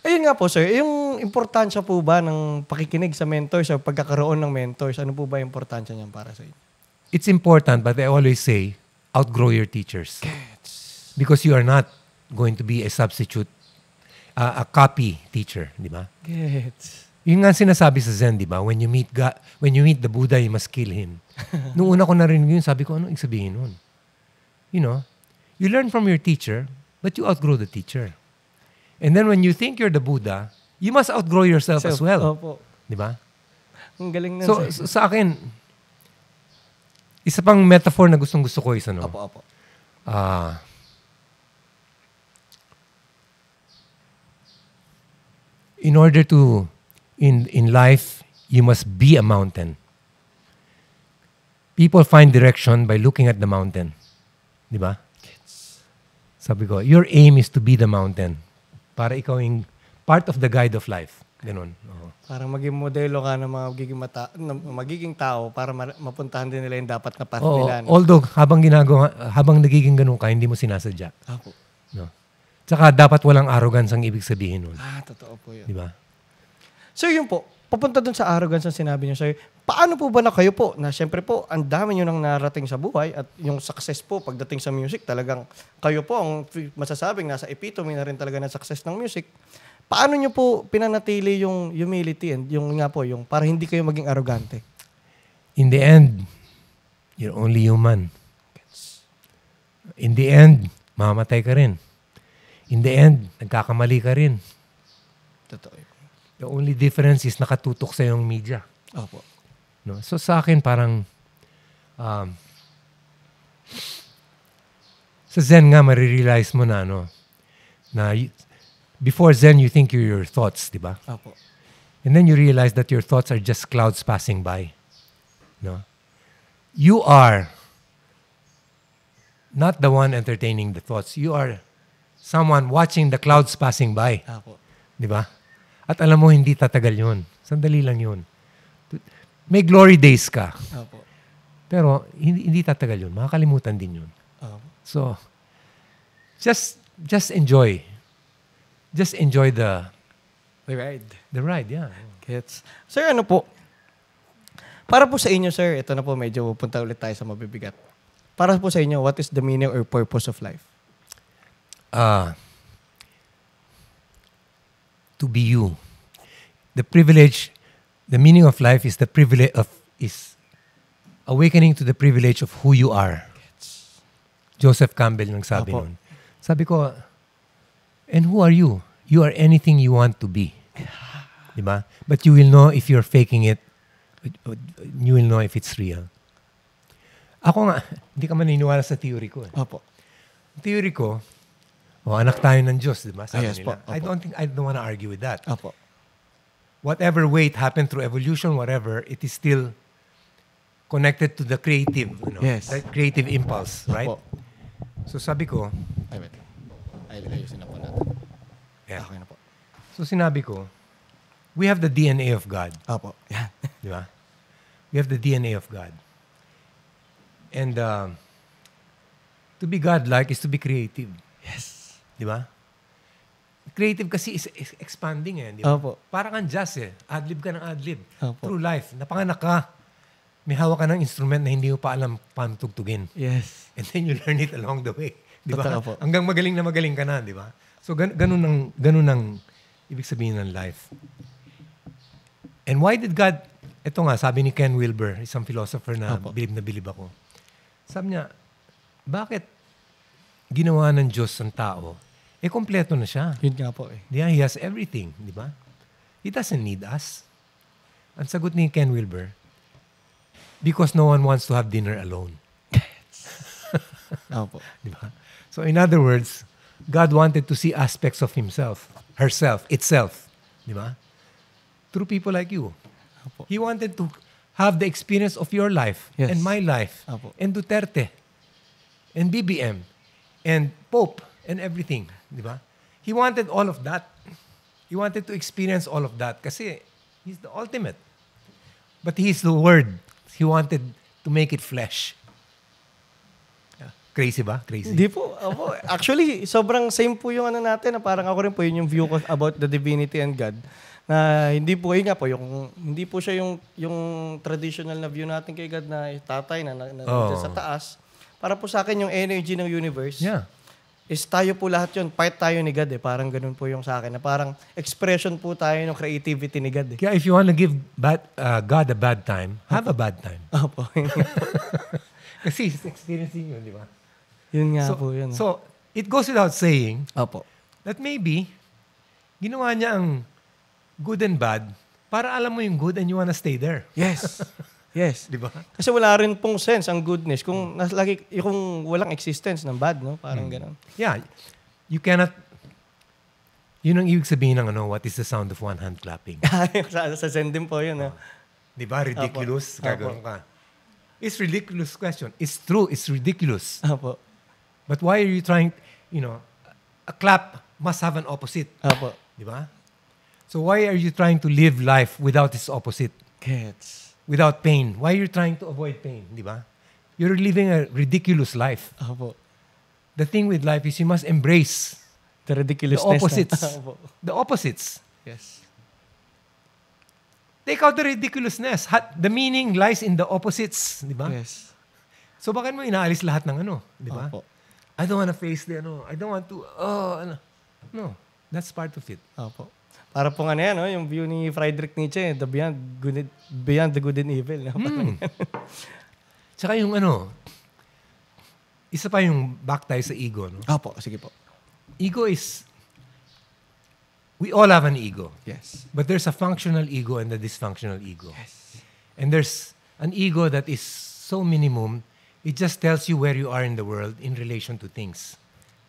Ayun nga po, sir. Yung importansya po ba ng pakikinig sa mentors o pagkakaroon ng mentors, ano po ba yung importansya niyan para sa inyo? It's important, but I always say, outgrow your teachers. Because you are not going to be a substitute, a copy teacher, di ba? Gets. Yung nga sinasabi sa Zen, di ba? When you meet the Buddha, you must kill him. Nung una ko narinig yun, sabi ko, ano ibig sabihin nun? You learn from your teacher, but you outgrow the teacher. And then when you think you're the Buddha, you must outgrow yourself as well. Opo. Di ba? Ang galing na. So, sa akin, isa pang metaphor na gustong-gusto ko is Opo. In order to, in life, you must be a mountain. People find direction by looking at the mountain. Di ba? Sabi ko, your aim is to be the mountain. Para ikaw yung part of the guide of life. Ganun. Para maging modelo ka ng mga magiging tao para mapuntahan din nila yung dapat na path Oo, nila. although, habang nagiging ganun ka, hindi mo sinasadya. Opo. No? Tsaka dapat walang arrogance ang ibig sabihin nun. Totoo po yun. Di ba? Sir, yun po, papunta dun sa arrogance ang sinabi niyo, sir. Paano po ba na kayo po, na syempre po, ang dami nyo nang narating sa buhay at yung success po pagdating sa music, talagang kayo po ang masasabing nasa epitome na rin talaga ng success ng music. Paano nyo po pinanatili yung humility and yung nga po, yung para hindi kayo maging arrogante? In the end, you're only human. In the end, mamamatay ka rin. In the end, nagkakamali ka rin. Totoo yun. The only difference is nakatutok sa yung media. Opo. No? So sa akin parang sa Zen nga marirealize mo na before Zen you think you're your thoughts, di ba? Opo. And then you realize that your thoughts are just clouds passing by. No? You are not the one entertaining the thoughts. You are someone watching the clouds passing by. Opo. Di ba? At alam mo, hindi tatagal yun. Sandali lang yun. May glory days ka. Opo. Pero hindi tatagal yun. Makakalimutan din yun. Opo. So, just enjoy. Just enjoy the ride. The ride, yeah. Gets. Sir, ano po? Para po sa inyo, sir, ito na po, medyo punta ulit tayo sa mabibigat. Para po sa inyo, what is the meaning or purpose of life? To be you. The meaning of life is the privilege is awakening to the privilege of who you are. Joseph Campbell nang sabi nun. Sabi ko, and who are you? You are anything you want to be. Diba? But you will know if you're faking it. You will know if it's real. Ako nga, hindi ka maniniwala sa theory ko. Opo. Theory ko, anak tayo ng Diyos, di ba? Sabi yes, nila. po. I don't want to argue with that. Opo. Whatever way it happened through evolution, whatever, it is still connected to the creative, Yes. the creative impulse, right? Opo. So sabi ko, Wait. Ayusin na po natin. yeah. Okay na po. So sinabi ko, we have the DNA of God, Opo. Yan. di ba? We have the DNA of God. And to be God-like is to be creative. Yes. Di ba? Creative kasi is expanding di ba? Opo. Parang kang jazz Adlib ka ng adlib. Opo. Through life. Napanganak ka. May hawak ka ng instrument na hindi mo pa alam paano tugtugin. Yes. And then you learn it along the way. Di ba? Totoo po. Hanggang magaling na magaling ka na, di ba? So ganun ang ibig sabihin ng life. And why did God, ito nga, sabi ni Ken Wilber, isang philosopher na Opo. bilib ako. Sabi niya, bakit ginawa ng Diyos ang tao kompleto na siya. Yun nga po eh. Yeah, he has everything, di ba? He doesn't need us. Ang sagot ni Ken Wilber, because no one wants to have dinner alone. Opo. Di ba? So in other words, God wanted to see aspects of himself, herself, itself. Di ba? Through people like you. Opo. He wanted to have the experience of your life Yes. and my life Opo. and Duterte and BBM and Pope and everything. Di ba? He wanted all of that. He wanted to experience all of that kasi he's the ultimate. But he's the Word. He wanted to make it flesh. Yeah. Crazy ba? Crazy. Hindi po. Opo. Actually, sobrang same po yung ano natin na parang ako rin po yun yung view ko about the divinity and God. Na hindi po, yun nga po, hindi po siya yung traditional na view natin kay God na tatay na nandiyan sa taas. Para po sa akin yung energy ng universe. Yeah. Is tayo po lahat yun. Part tayo ni God eh. Parang ganun po yung sa akin. Na parang expression po tayo ng creativity ni God eh. Kaya if you want to give God a bad time, have a bad time. Opo. Kasi he's experiencing yun, di ba? Yun nga po yun. So, it goes without saying Opo. that maybe ginawa niya ang good and bad para alam mo yung good and you wanna stay there. Yes. Yes. Di ba? Kasi wala rin pong sense ang goodness kung kung walang existence ng bad, no? Parang ganun. Yeah. You cannot... Yun ang ibig sabihin ng what is the sound of one hand clapping. sa Zen din po yun, no? Di ba? Ridiculous. Apo. Gagawin ka. It's ridiculous question. It's true. It's ridiculous. Opo. But why are you trying... a clap must have an opposite. Opo. Di ba? So why are you trying to live life without its opposite? Gets. Without pain? Why are you trying to avoid pain? Di ba? You're living a ridiculous life. Opo. The thing with life is you must embrace The the ridiculousness. opposites. Opo. The opposites. Yes. Take out the ridiculousness. The meaning lies in the opposites. Di ba? Yes. So bakit mo inaalis lahat ng Di ba? Opo. I don't want to face the I don't want to, No. That's part of it. Opo. Para pong ano yan, no? Yung view ni Friedrich Nietzsche, the beyond the good and evil. No? Tsaka yung isa pa yung back tayo sa ego. No? Opo, sige po. Ego is, we all have an ego. Yes. But there's a functional ego and a dysfunctional ego. Yes. And there's an ego that is so minimum, it just tells you where you are in the world in relation to things.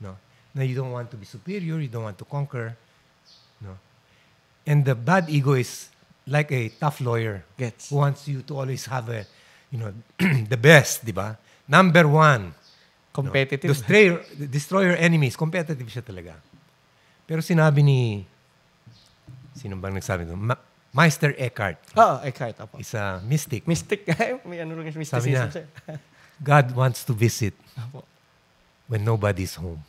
No? Na you don't want to be superior, you don't want to conquer. No? And the bad ego is like a tough lawyer Gets. who wants you to always have the best, di ba? Number one. Competitive. Destroy your enemies. Competitive siya talaga. Pero sinabi ni, sino bang nagsabi doon? Meister Eckhart. Eckhart. Opo. Is a mystic. Mystic. May ano rin yung Sabi niya, mysticism siya. God wants to visit Opo. when nobody's home.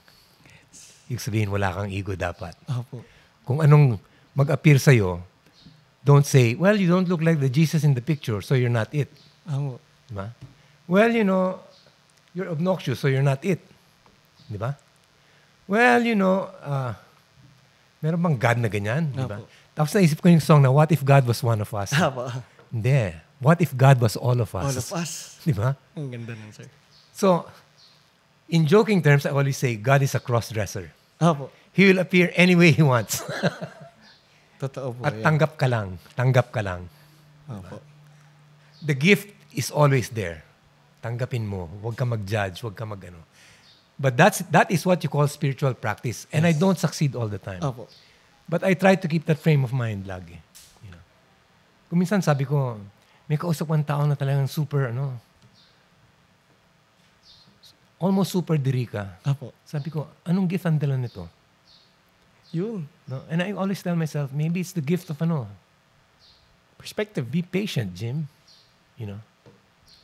Ibig sabihin, wala kang ego dapat. Opo. Kung anong mag-appear sa'yo, don't say, well, you don't look like the Jesus in the picture, so you're not it. Opo. Diba? Well, you're obnoxious, so you're not it. Diba? Well, meron bang God na ganyan? Diba? Opo. Tapos naisip ko yung song na, what if God was one of us? Opo. Hindi. What if God was all of us? All of us. Diba? Ang ganda nun, sir. So, in joking terms, I always say, God is a cross-dresser. Opo. He will appear any way He wants. Totoo po. At yan. tanggap ka lang. Tanggap ka lang. Opo. The gift is always there. Tanggapin mo. Huwag ka mag-judge. Huwag ka But that is what you call spiritual practice. And I don't succeed all the time. Opo. But I try to keep that frame of mind lagi. Kung minsan sabi ko, may kausap kong tao na talagang super, almost super dirika. Opo. Sabi ko, anong gift ang dala nito? Yun. No? And I always tell myself, maybe it's the gift of Perspective. be patient, Jim.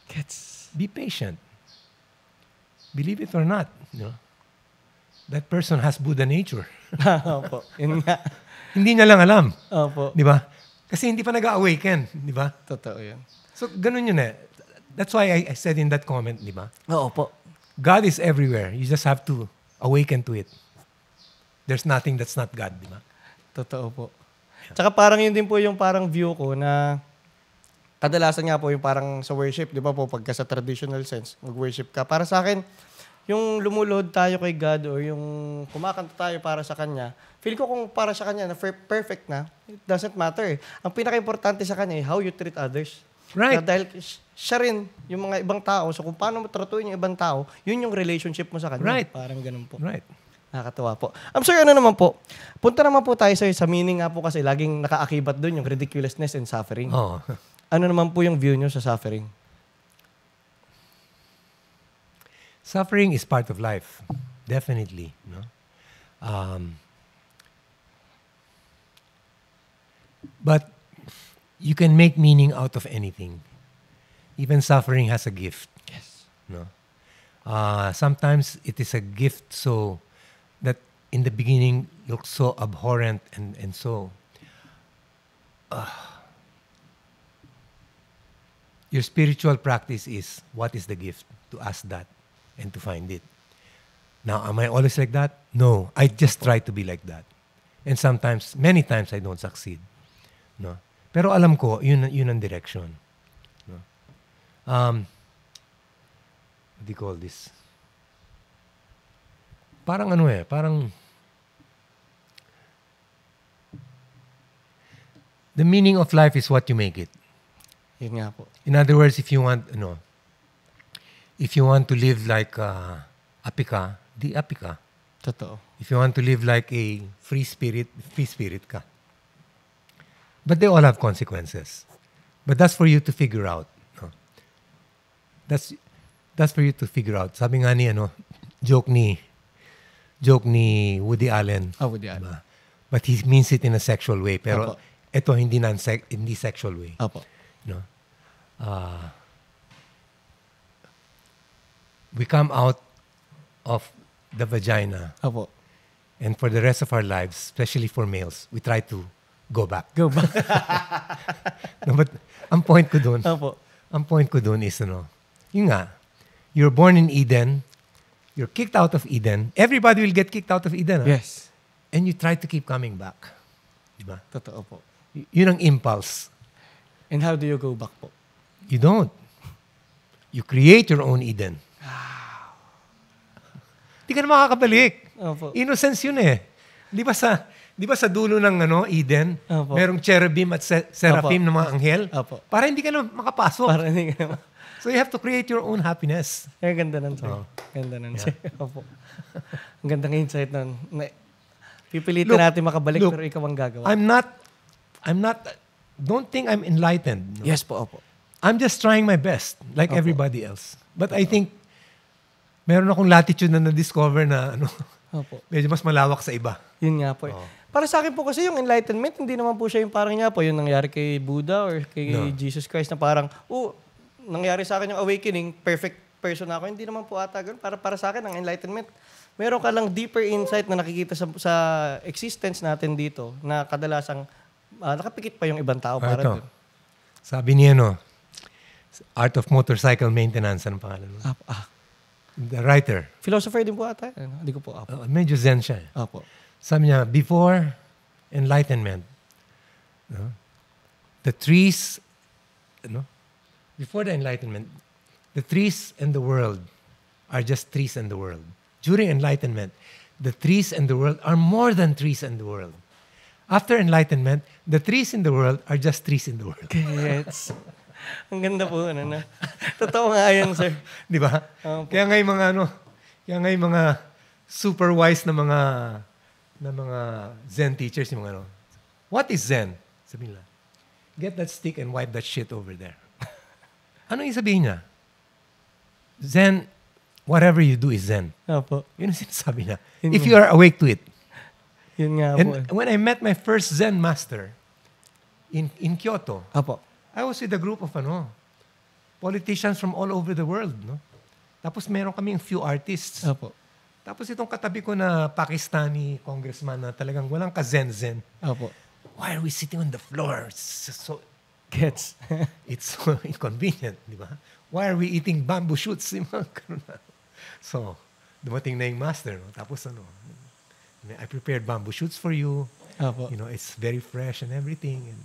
Gets. Be patient. Believe it or not, that person has Buddha nature. Opo. Yun nga. Hindi niya lang alam. Opo. Di ba? Kasi hindi pa nag-awaken. Di ba? Totoo yun. So, ganun yun eh. That's why I said in that comment, di ba? Oo po. God is everywhere. You just have to awaken to it. There's nothing that's not God, di ba? Totoo po. Tsaka parang yun din po yung parang view ko na kadalasan nga po yung parang sa worship, di ba po, pagka sa traditional sense, mag-worship ka. Para sa akin, yung lumuluhod tayo kay God or yung kumakanta tayo para sa Kanya, feel ko kung para sa Kanya na perfect na, it doesn't matter eh. Ang pinaka-importante sa Kanya how you treat others. Right. Dahil siya rin, yung mga ibang tao, so kung paano mo tratuin yung ibang tao, yun yung relationship mo sa Kanya. Right. Parang ganun po. Right. Nakakatawa po. Sir, ano naman po? Punta naman po tayo, sir, sa meaning nga po kasi laging nakaakibat doon yung ridiculousness and suffering. Oh. Ano naman po yung view nyo sa suffering? Suffering is part of life, definitely. No? But you can make meaning out of anything. Even suffering has a gift. Yes. No? Sometimes it is a gift so that in the beginning looks so abhorrent and so... your spiritual practice is, what is the gift? To ask that and to find it. Now, am I always like that? No. I just try to be like that. And sometimes, many times, I don't succeed. No? Pero alam ko, yun ang direction. No? What do you call this? Parang the meaning of life is what you make it. Yun nga po. In other words, if you want to live like apika, di apika. Totoo. If you want to live like a free spirit ka. But they all have consequences. But that's for you to figure out. No? That's for you to figure out. Sabi nga ni joke ni Woody Allen. Woody Allen. Diba? But he means it in a sexual way. Pero Opo. ito hindi sexual way. Opo. No? We come out of the vagina, Opo. and for the rest of our lives, especially for males, we try to go back. Go back. No, but ang point ko dun is, yun nga, you're born in Eden, you're kicked out of Eden, everybody will get kicked out of Eden. Yes. And you try to keep coming back. Diba? Totoo po. Yun ang impulse. And how do you go back po? You don't. You create your own Eden. Di ka na makakabalik. Opo. Innocence yun eh. Di ba sa dulo ng Eden, Opo. merong cherubim at seraphim Opo. ng mga anghel? Opo. Para hindi ka na makapasok. Para hindi ka naman. So you have to create your own happiness. Ganda nun, sir. Oo. Ganda nun, Yeah. sir. Opo. Ang gandang insight nun. Pipilitin Look, natin makabalik look, pero ikaw ang gagawa. I'm not, don't think I'm enlightened. No? Yes po, opo. I'm just trying my best, like Opo. everybody else. But I think, meron akong latitude na na-discover na Opo. medyo mas malawak sa iba. Yun nga po. Oo. Para sa akin po kasi yung enlightenment, hindi naman po siya yung parang niya po, yung nangyari kay Buddha or kay No. Jesus Christ na parang, nangyari sa akin yung awakening, perfect person ako. Hindi naman po ata ganun. Para sa akin, ang enlightenment, meron ka lang deeper insight na nakikita sa existence natin dito na kadalasang nakapikit pa yung ibang tao para Ito. dun. Sabi niya, Art of Motorcycle Maintenance, anong pangalan mo? The writer. Philosopher din po ata. Hindi ko po. Apo. Medyo zen siya. Apo. Sabi niya, before enlightenment, the trees, before the enlightenment, the trees and the world are just trees and the world. During enlightenment, the trees and the world are more than trees and the world. After enlightenment, the trees in the world are just trees in the world. Gets. Ang ganda po. Totoo nga yan, sir. Di ba? Kaya nga yung mga super wise na mga Zen teachers, yung mga what is Zen? Sabihin nila, get that stick and wipe that shit over there. Ano yung sabihin niya? Zen, whatever you do is Zen. Opo. Yun ang sinasabi niya. Yun If nga. you are awake to it. Yun nga po. And when I met my first Zen master in Kyoto, Opo. I was with a group of politicians from all over the world. No? Tapos meron kaming few artists. Opo. Tapos itong katabi ko na Pakistani congressman na talagang walang ka-zen-zen. Opo. Why are we sitting on the floor? Gets. It's so inconvenient, di ba? Why are we eating bamboo shoots? So, dumating na yung master. No? Tapos I prepared bamboo shoots for you. Opo. It's very fresh and everything. And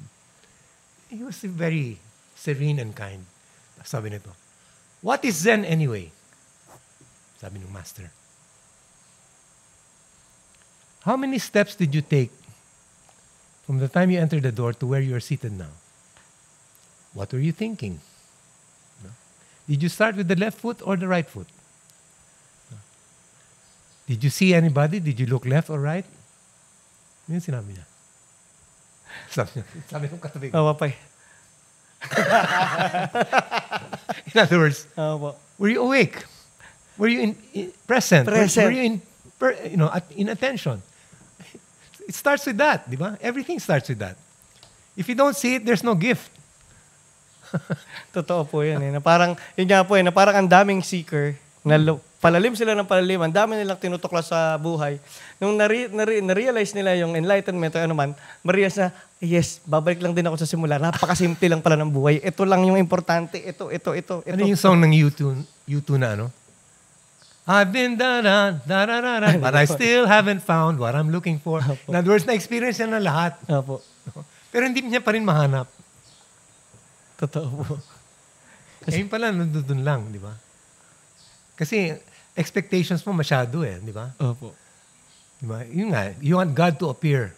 he was very serene and kind. Sabi nito, what is Zen anyway? Sabi ng master. How many steps did you take from the time you entered the door to where you're seated now? What were you thinking? No? Did you start with the left foot or the right foot? No? Did you see anybody? Did you look left or right? Yun sinabi niya. Sabi ng katabi ko. Papay. In other words, Opo. were you awake? Were you present? Present. Were you in attention? It starts with that, di ba? Everything starts with that. If you don't see it, there's no gift. Totoo po yan eh. Na parang, yun nga po eh, na parang ang daming seeker, na palalim sila ng palalim, ang dami nilang tinutuklas sa buhay. Nung na-realize nila yung enlightenment o ano man, ma-realize na, yes, babalik lang din ako sa simula. Napakasimple lang pala ng buhay. Ito lang yung importante. Ito. Ano yung song ng U2 na ano? I've been da-da-da-da-da, but I still haven't found what I'm looking for. In other words, na-experience niya na lahat. Opo. Pero hindi niya pa rin mahanap. Totoo po. Ayun pala, nandun lang, di ba? Kasi expectations mo masyado di ba? Opo. Di ba? Yun nga, you want God to appear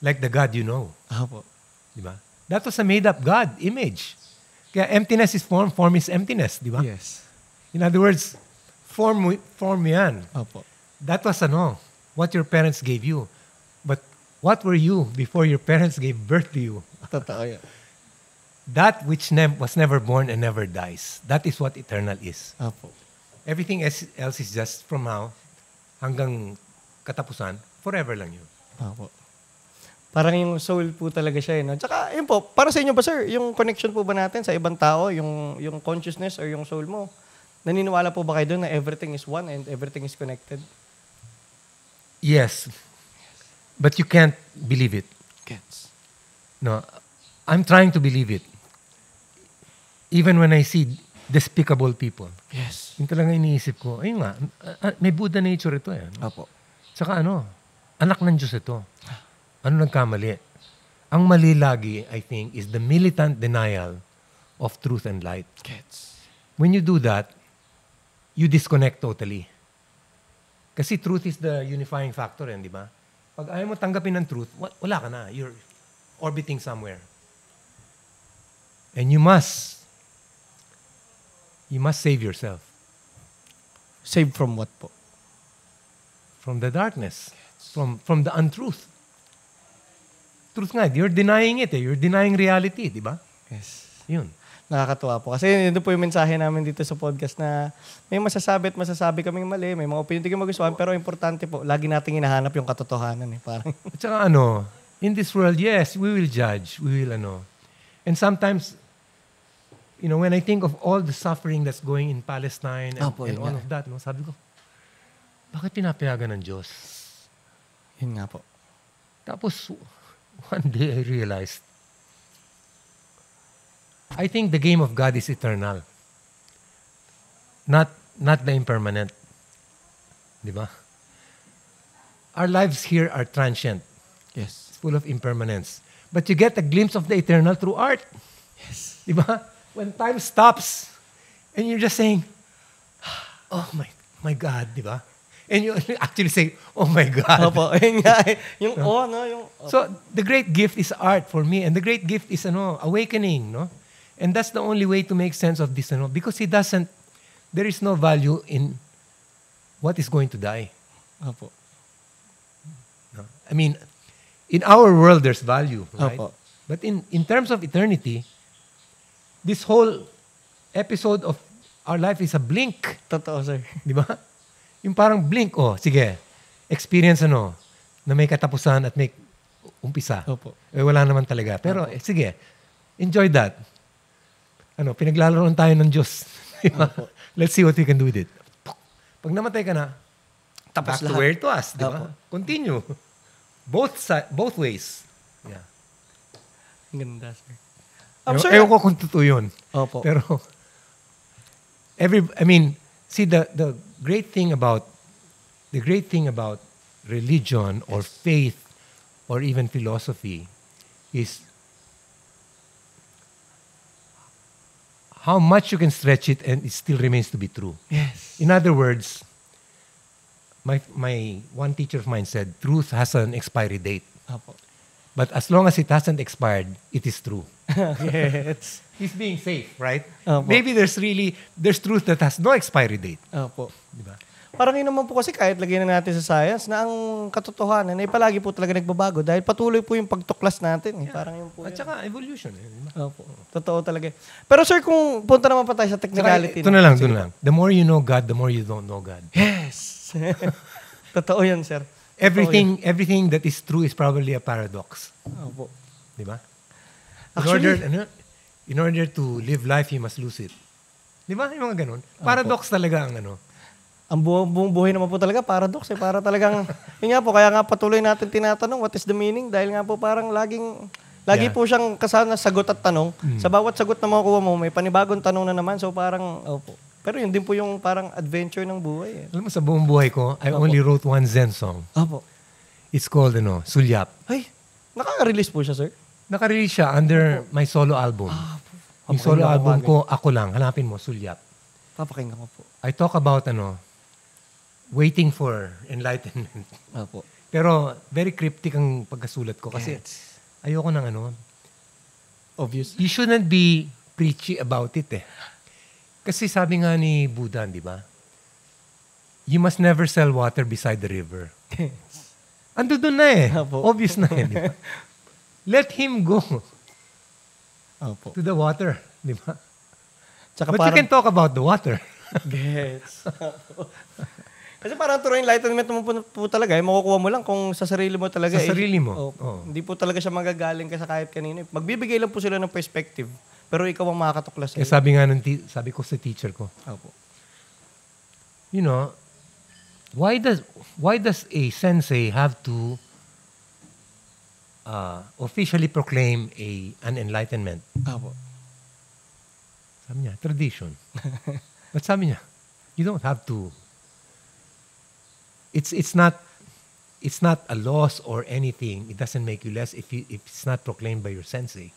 like the God you know. Opo. Di ba? That was a made-up God image. Kaya emptiness is form, form is emptiness, di ba? Yes. In other words, form yan. Opo. That was what your parents gave you. But what were you before your parents gave birth to you? Totoo yan. That which was never born and never dies. That is what eternal is. Opo. Everything else is just from now hanggang katapusan, forever lang yun. Opo. Parang yung soul po talaga siya. No? Tsaka, yun po, para sa inyo ba, sir, yung connection po ba natin sa ibang tao, yung consciousness or yung soul mo, naniniwala po ba kayo doon na everything is one and everything is connected? Yes. But you can't believe it. Gets. No, I'm trying to believe it. Even when I see despicable people. Yes. Yung talaga iniisip ko, ayun nga, may Buddha nature ito eh. Opo. Tsaka anak ng Diyos ito. Ano nagkamali? Ang mali lagi, I think, is the militant denial of truth and light. Gets. When you do that, you disconnect totally. Kasi truth is the unifying factor, di ba? Pag ayaw mo tanggapin ng truth, wala ka na. You're orbiting somewhere. And you must save yourself. Save from what po? From the darkness. From the untruth. Truth nga, you're denying it. You're denying reality, di ba? Yes. Yun. Nakakatuwa po. Kasi ito po yung mensahe namin dito sa podcast na may masasabi at masasabi kaming mali, may mga opinion di magustuhan, pero importante po, lagi nating hinahanap yung katotohanan. Parang. At saka in this world, yes, we will judge. We will And sometimes, when I think of all the suffering that's going in Palestine and all of that, sabi ko, bakit pinapayagan ng Diyos? Yun nga po. Tapos, one day I realized, I think the game of God is eternal. Not the impermanent. Di ba? Our lives here are transient. Yes. Full of impermanence. But you get a glimpse of the eternal through art. Yes. Di ba? When time stops and you're just saying, oh my God, di ba? And you actually say, oh my God. Opo. Yun nga. So, the great gift is art for me. And the great gift is awakening, no? And that's the only way to make sense of this, because there is no value in what is going to die. Opo. No? I mean, in our world, there's value, right? Opo. But in terms of eternity, this whole episode of our life is a blink. Totoo, sir. Di ba? Yung parang blink, sige, experience na may katapusan at may umpisa. Opo. Wala naman talaga. Pero, sige, enjoy that. Pinaglalaroan tayo ng Diyos. Let's see what we can do with it. Pag namatay ka na, tapos back to where it was, di ba? Opo. Continue. Both ways. Yeah. Ganda, sir. Ewan ko kung totoo yun. Opo. Pero, see, the great thing about religion or faith or even philosophy is how much you can stretch it and it still remains to be true. Yes. In other words, my one teacher of mine said, truth has an expiry date. Opo. But as long as it hasn't expired, it is true. Yes. He's being safe, right? Opo. Maybe there's truth that has no expiry date. Opo. Diba? Parang yun naman po kasi kahit lagyan na natin sa science na ang katotohanan ay palagi po talaga nagbabago dahil patuloy po yung pagtuklas natin. Parang yun po At yun. saka evolution. Opo. Totoo talaga. Pero sir, kung punta naman pa tayo sa technicality. Ito na lang, doon lang. The more you know God, the more you don't know God. Yes. Totoo yan, sir. Everything that is true is probably a paradox. Opo. Di ba? Actually, In order to live life, you must lose it. Di ba? Yung mga ganun. Paradox talaga ang ano. ang buong buhay naman po talaga paradox eh. Para talagang, yun nga po, kaya nga patuloy natin tinatanong what is the meaning dahil nga po parang lagi po siyang kasama sagot at tanong. Sa bawat sagot na makukuha mo, may panibagong tanong na naman. So parang, opo. Pero yun din po yung parang adventure ng buhay eh. Alam mo, sa buong buhay ko, I only wrote one Zen song. Opo. It's called, Sulyap. Ay, nakaka-release po siya, sir? Naka-release siya under my solo album. Yung solo album ko, ako lang. Hanapin mo, Sulyap. Papakinggan ko po. I talk about, waiting for enlightenment. Opo. Pero very cryptic ang pagkasulat ko kasi ayoko ng Obvious. you shouldn't be preachy about it eh. Kasi sabi nga ni Buddha, di ba? You must never sell water beside the river. Ando doon na eh. Opo. Obvious na eh, di ba? Let him go Opo. to the water, di ba? Tsaka But you can talk about the water. Gets. Kasi parang true enlightenment mo po talaga, makukuha mo lang kung sa sarili mo talaga. Sa sarili mo. Oh. Hindi po talaga siya magagaling ka sa kahit kanino. Magbibigay lang po sila ng perspective, pero ikaw ang makakatuklas. Kaya sabi nga sabi ko sa teacher ko, Opo. why does a sensei have to officially proclaim an enlightenment? Opo. Sabi niya, tradition. But sabi niya, you don't have to. It's not a loss or anything. It doesn't make you less if it's not proclaimed by your sensei.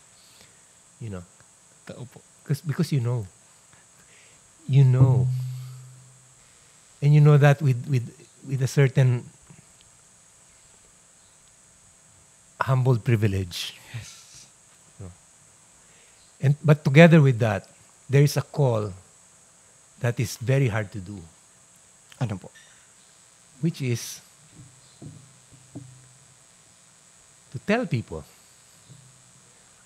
Opo. Because you know. And you know that with a certain humble privilege. Yes. But together with that, there is a call that is very hard to do, Ano po? which is to tell people.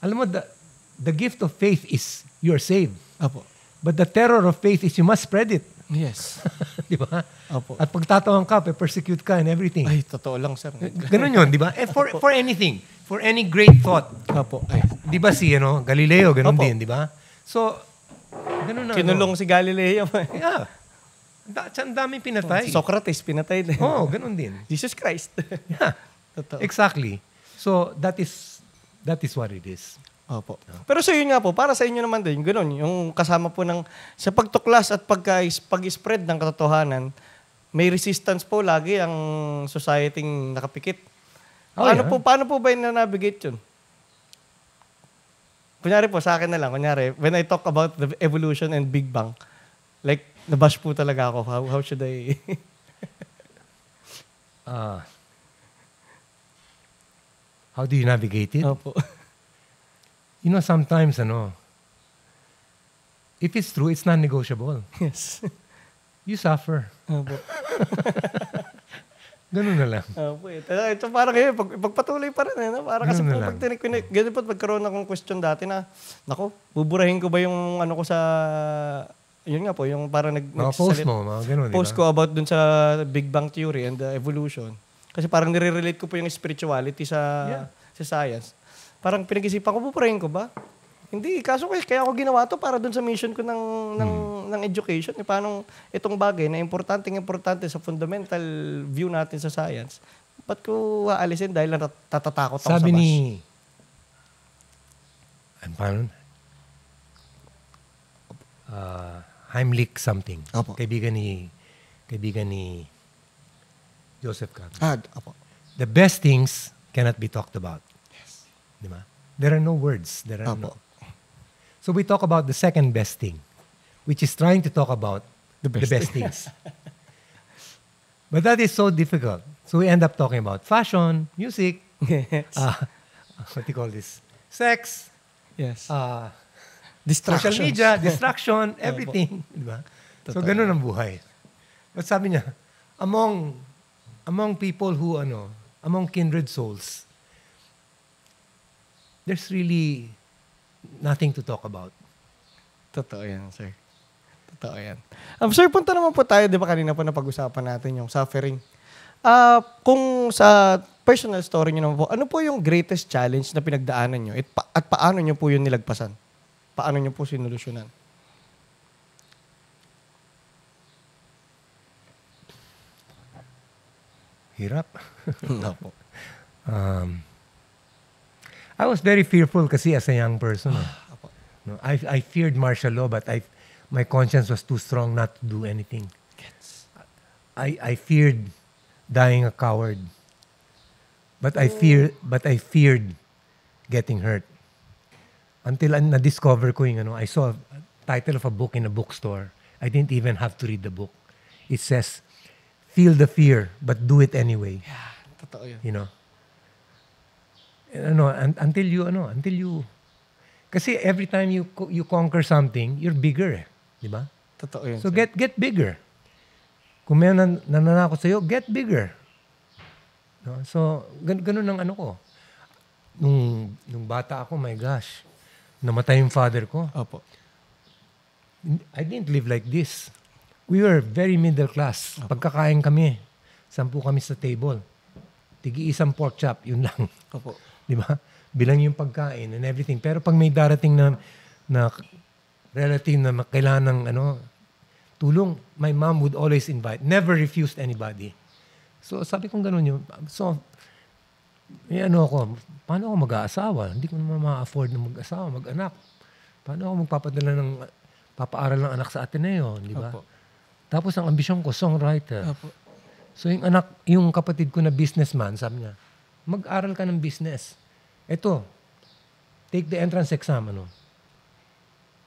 Alam mo, the gift of faith is you're saved. Opo. But the terror of faith is you must spread it. Yes. Di ba? Opo. At pagtatawang ka, persecute ka and everything. Ay, totoo lang, sir. Ganun yun, di ba? For anything. For any great thought. Opo. Ay. Di ba Galileo, ganun Opo. din, di ba? So, ganun na. Kinulong si Galileo. Yeah. Ang daming pinatay. Socrates, pinatay din. Oo, ganun din. Jesus Christ. Yeah. Totoo. Exactly. So, that is what it is. Opo. Pero so yun nga po, para sa inyo naman din, gano'n, yung kasama po ng, sa pagtuklas at pag-spread ng katotohanan, may resistance po lagi ang society-ng nakapikit. Paano po ba yung na-navigate yun? Kunyari po, sa akin na lang, when I talk about the evolution and Big Bang, like, nabash po talaga ako. How should I... How do you navigate it? Opo. Sometimes, if it's true, it's non-negotiable. Yes. You suffer. Opo. Ganun na lang. Opo. Ito parang ngayon, pagpatuloy pa rin. Para kasi po, ganun po, pagkaroon akong question dati na, nako, buburahin ko ba yung ano ko sa, yun nga po, yung parang post mo, mga ganun, post ko about dun sa Big Bang Theory and the evolution. Kasi parang nire-relate ko po yung spirituality sa science. Parang pinag-isipan ko, buburahin ko ba? Hindi, kaso kaya ako ginawa to para dun sa mission ko ng education. Paano itong bagay na importante sa fundamental view natin sa science, ba't ko aalisin dahil natatakot ako sa bash? Sabi ni, paano? Heimlich something. Opo. Kaibigan ni Joseph Campbell. Opo. The best things cannot be talked about. Yes. Di ba? There are no words. So So we talk about the second best thing, which is trying to talk about the best things. But that is so difficult. So we end up talking about fashion, music, Yes. what do you call this? Sex, Yes. social Distractions. media, distraction, everything. Diba? So Totoo. ganun ang buhay. But sabi niya, among people who, among kindred souls, there's really nothing to talk about. Totoo yan, sir. Totoo yan. Sir, punta naman po tayo, di ba kanina po napag-usapan natin yung suffering. Kung sa personal story nyo naman po, ano po yung greatest challenge na pinagdaanan nyo at paano nyo po yun nilagpasan? Paano nyo po sinolusyonan? Hirap. No po. I was very fearful kasi as a young person. Apo. No, I feared martial law, but my conscience was too strong not to do anything. Gets. I feared dying a coward. But I feared getting hurt. Until na-discover ko yung I saw a title of a book in a bookstore. I didn't even have to read the book. It says, feel the fear, but do it anyway. Yeah, totoo yun. You know? Until you kasi every time you conquer something, you're bigger, di ba? Totoo yun. So sir. get bigger. Kung may nananakot sa'yo, get bigger. No? So, ganun ang ko. Nung bata ako, my gosh, namatay yung father ko. Opo. I didn't live like this. We were very middle class. Pagkakain kami, 10 kami sa table. Tigi-isang pork chop, yun lang. Opo. Di ba? Bilang yung pagkain and everything. Pero pag may darating na relative na kailangan ng tulong, my mom would always invite. Never refused anybody. So sabi kong ganun yun. So, paano ako mag-aasawa? Hindi ko naman ma-afford na mag-asawa, mag-anak. Paano ako magpapadala papaaral ng anak sa Ateneo, di ba? Opo. Tapos ang ambisyon ko, songwriter. Opo. So yung kapatid ko na businessman, sabi niya, mag-aral ka ng business. Ito, take the entrance exam,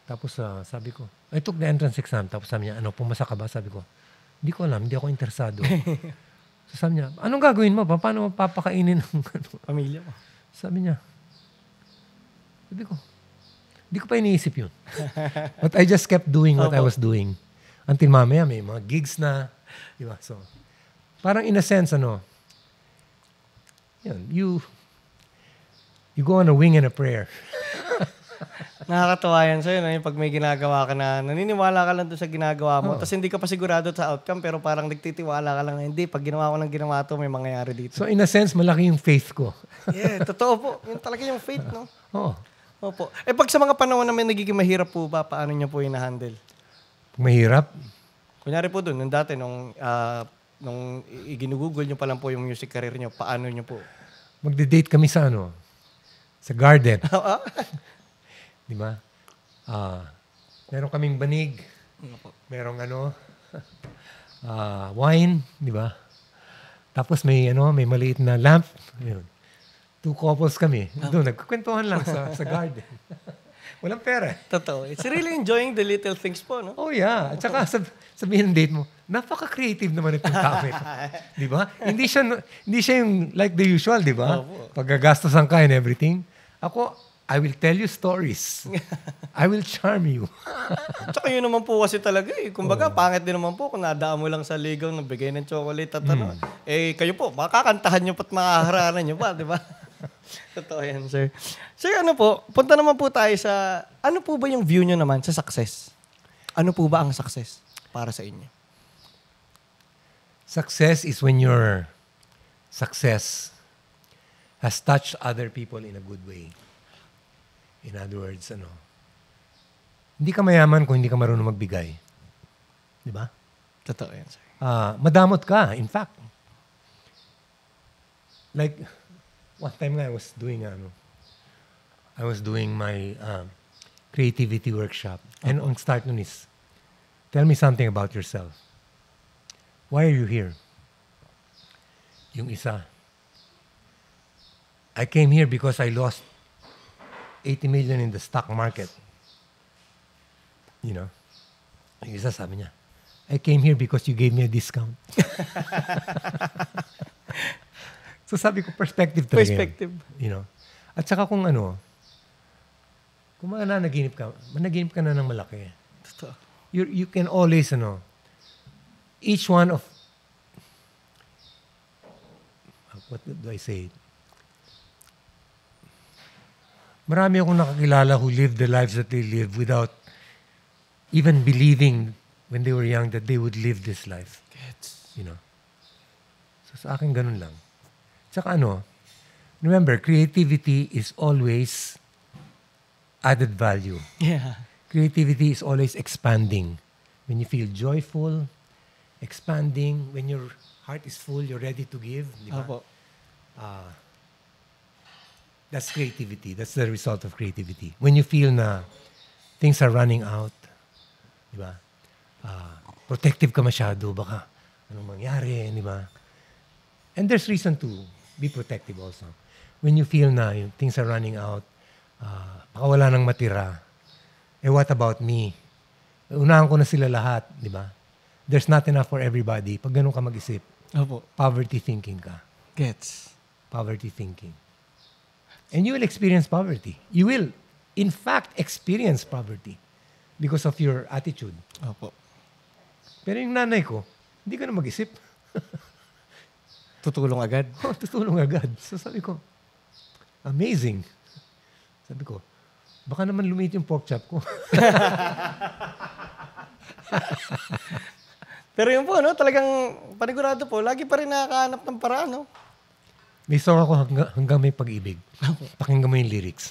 Tapos sabi ko, I took the entrance exam. Tapos sabi niya, pumasa ka ba? Sabi ko, hindi ko alam, hindi ako interesado. So sabi niya, anong gagawin mo? Paano mo papakainin ng Pamilya mo. Sabi niya, hindi ko pa iniisip yun. But I just kept doing what I was doing. Until mamaya may mga gigs na, di ba? So, parang in a sense, you go on a wing and a prayer. Nakakatawa yan sa'yo, yung pag may ginagawa ka na naniniwala ka lang doon sa ginagawa mo, tapos hindi ka pa sigurado sa outcome, pero parang nagtitiwala ka lang na hindi, pag ginawa ko ng ginawa to, may mangyayari dito. So in a sense, malaki yung faith ko. Yeah, totoo po. Yun talaga yung faith, no? Oo. Opo. Pag sa mga panahon na may nagiging mahirap po ba, paano niyo po hina-handle? Mahirap. Kunyari po doon, nung dati, nung iginugugol niyo pa lang po yung music career niyo, paano niyo po? Magde-date kami sa sa garden. Di ba? Meron kaming banig. Merong wine, di ba? Tapos may maliit na lamp. Yun. 2 couples kami. Doon, nagkukwentuhan lang sa garden. Walang pera. Totoo. It's really enjoying the little things po, no? Oh yeah. At saka sabihin ng date mo, napaka-creative naman itong tao ito. Di ba? Hindi siya yung like the usual, di ba? Paggagastosan ka and everything. Ako, I will tell you stories. I will charm you. Tsaka yun naman po kasi talaga eh. Kumbaga, pangit din naman po kung nadaan mo lang sa ligaw ng bigay ng chocolate at kayo po, makakantahan nyo pa at makaharanan nyo pa, di ba? Totoo yan, sir. Sir, punta naman po tayo sa, ano po ba yung view nyo naman sa success? Ano po ba ang success para sa inyo? Success is when your success has touched other people in a good way. In other words, hindi ka mayaman kung hindi ka marunong magbigay. Di ba? Totoo yan, sir. Madamot ka, in fact. Like, one time nga I was doing my creativity workshop. And ang start nun is, tell me something about yourself. Why are you here? Yung isa, I came here because I lost 80 million in the stock market. You know? Yung isa sabi niya, I came here because you gave me a discount. So sabi ko, perspective talaga. Perspective. You know? At saka kung kung managinip ka na ng malaki. Totoo. You can always, each one of, what do I say? Marami akong nakakilala who lived the lives that they live without even believing when they were young that they would live this life. Gets. You know? So sa akin ganun lang. Tsaka remember, creativity is always added value. Yeah. Creativity is always expanding. When you feel joyful, expanding. When your heart is full, you're ready to give. Di ba? Opo. That's creativity. That's the result of creativity. When you feel na things are running out, di ba? Protective ka masyado, baka anong mangyari, di ba? And there's reason to be protective also. When you feel na yung things are running out, baka wala nang matira, what about me? Unahan ko na sila lahat, di ba? There's not enough for everybody. Pag ganun ka mag-isip, Opo. poverty thinking ka. Gets. Poverty thinking. And you will experience poverty. You will, in fact, experience poverty because of your attitude. Opo. Pero yung nanay ko, hindi ka na mag-isip. Tutulong agad. Tutulong agad. So sabi ko, amazing. Sabi ko, baka naman lumit yung pork chop ko. Pero yun po, talagang panigurado po, lagi pa rin nakakahanap ng paraan, no? May song ako hanggang may pag-ibig. Pakinggan mo yung lyrics.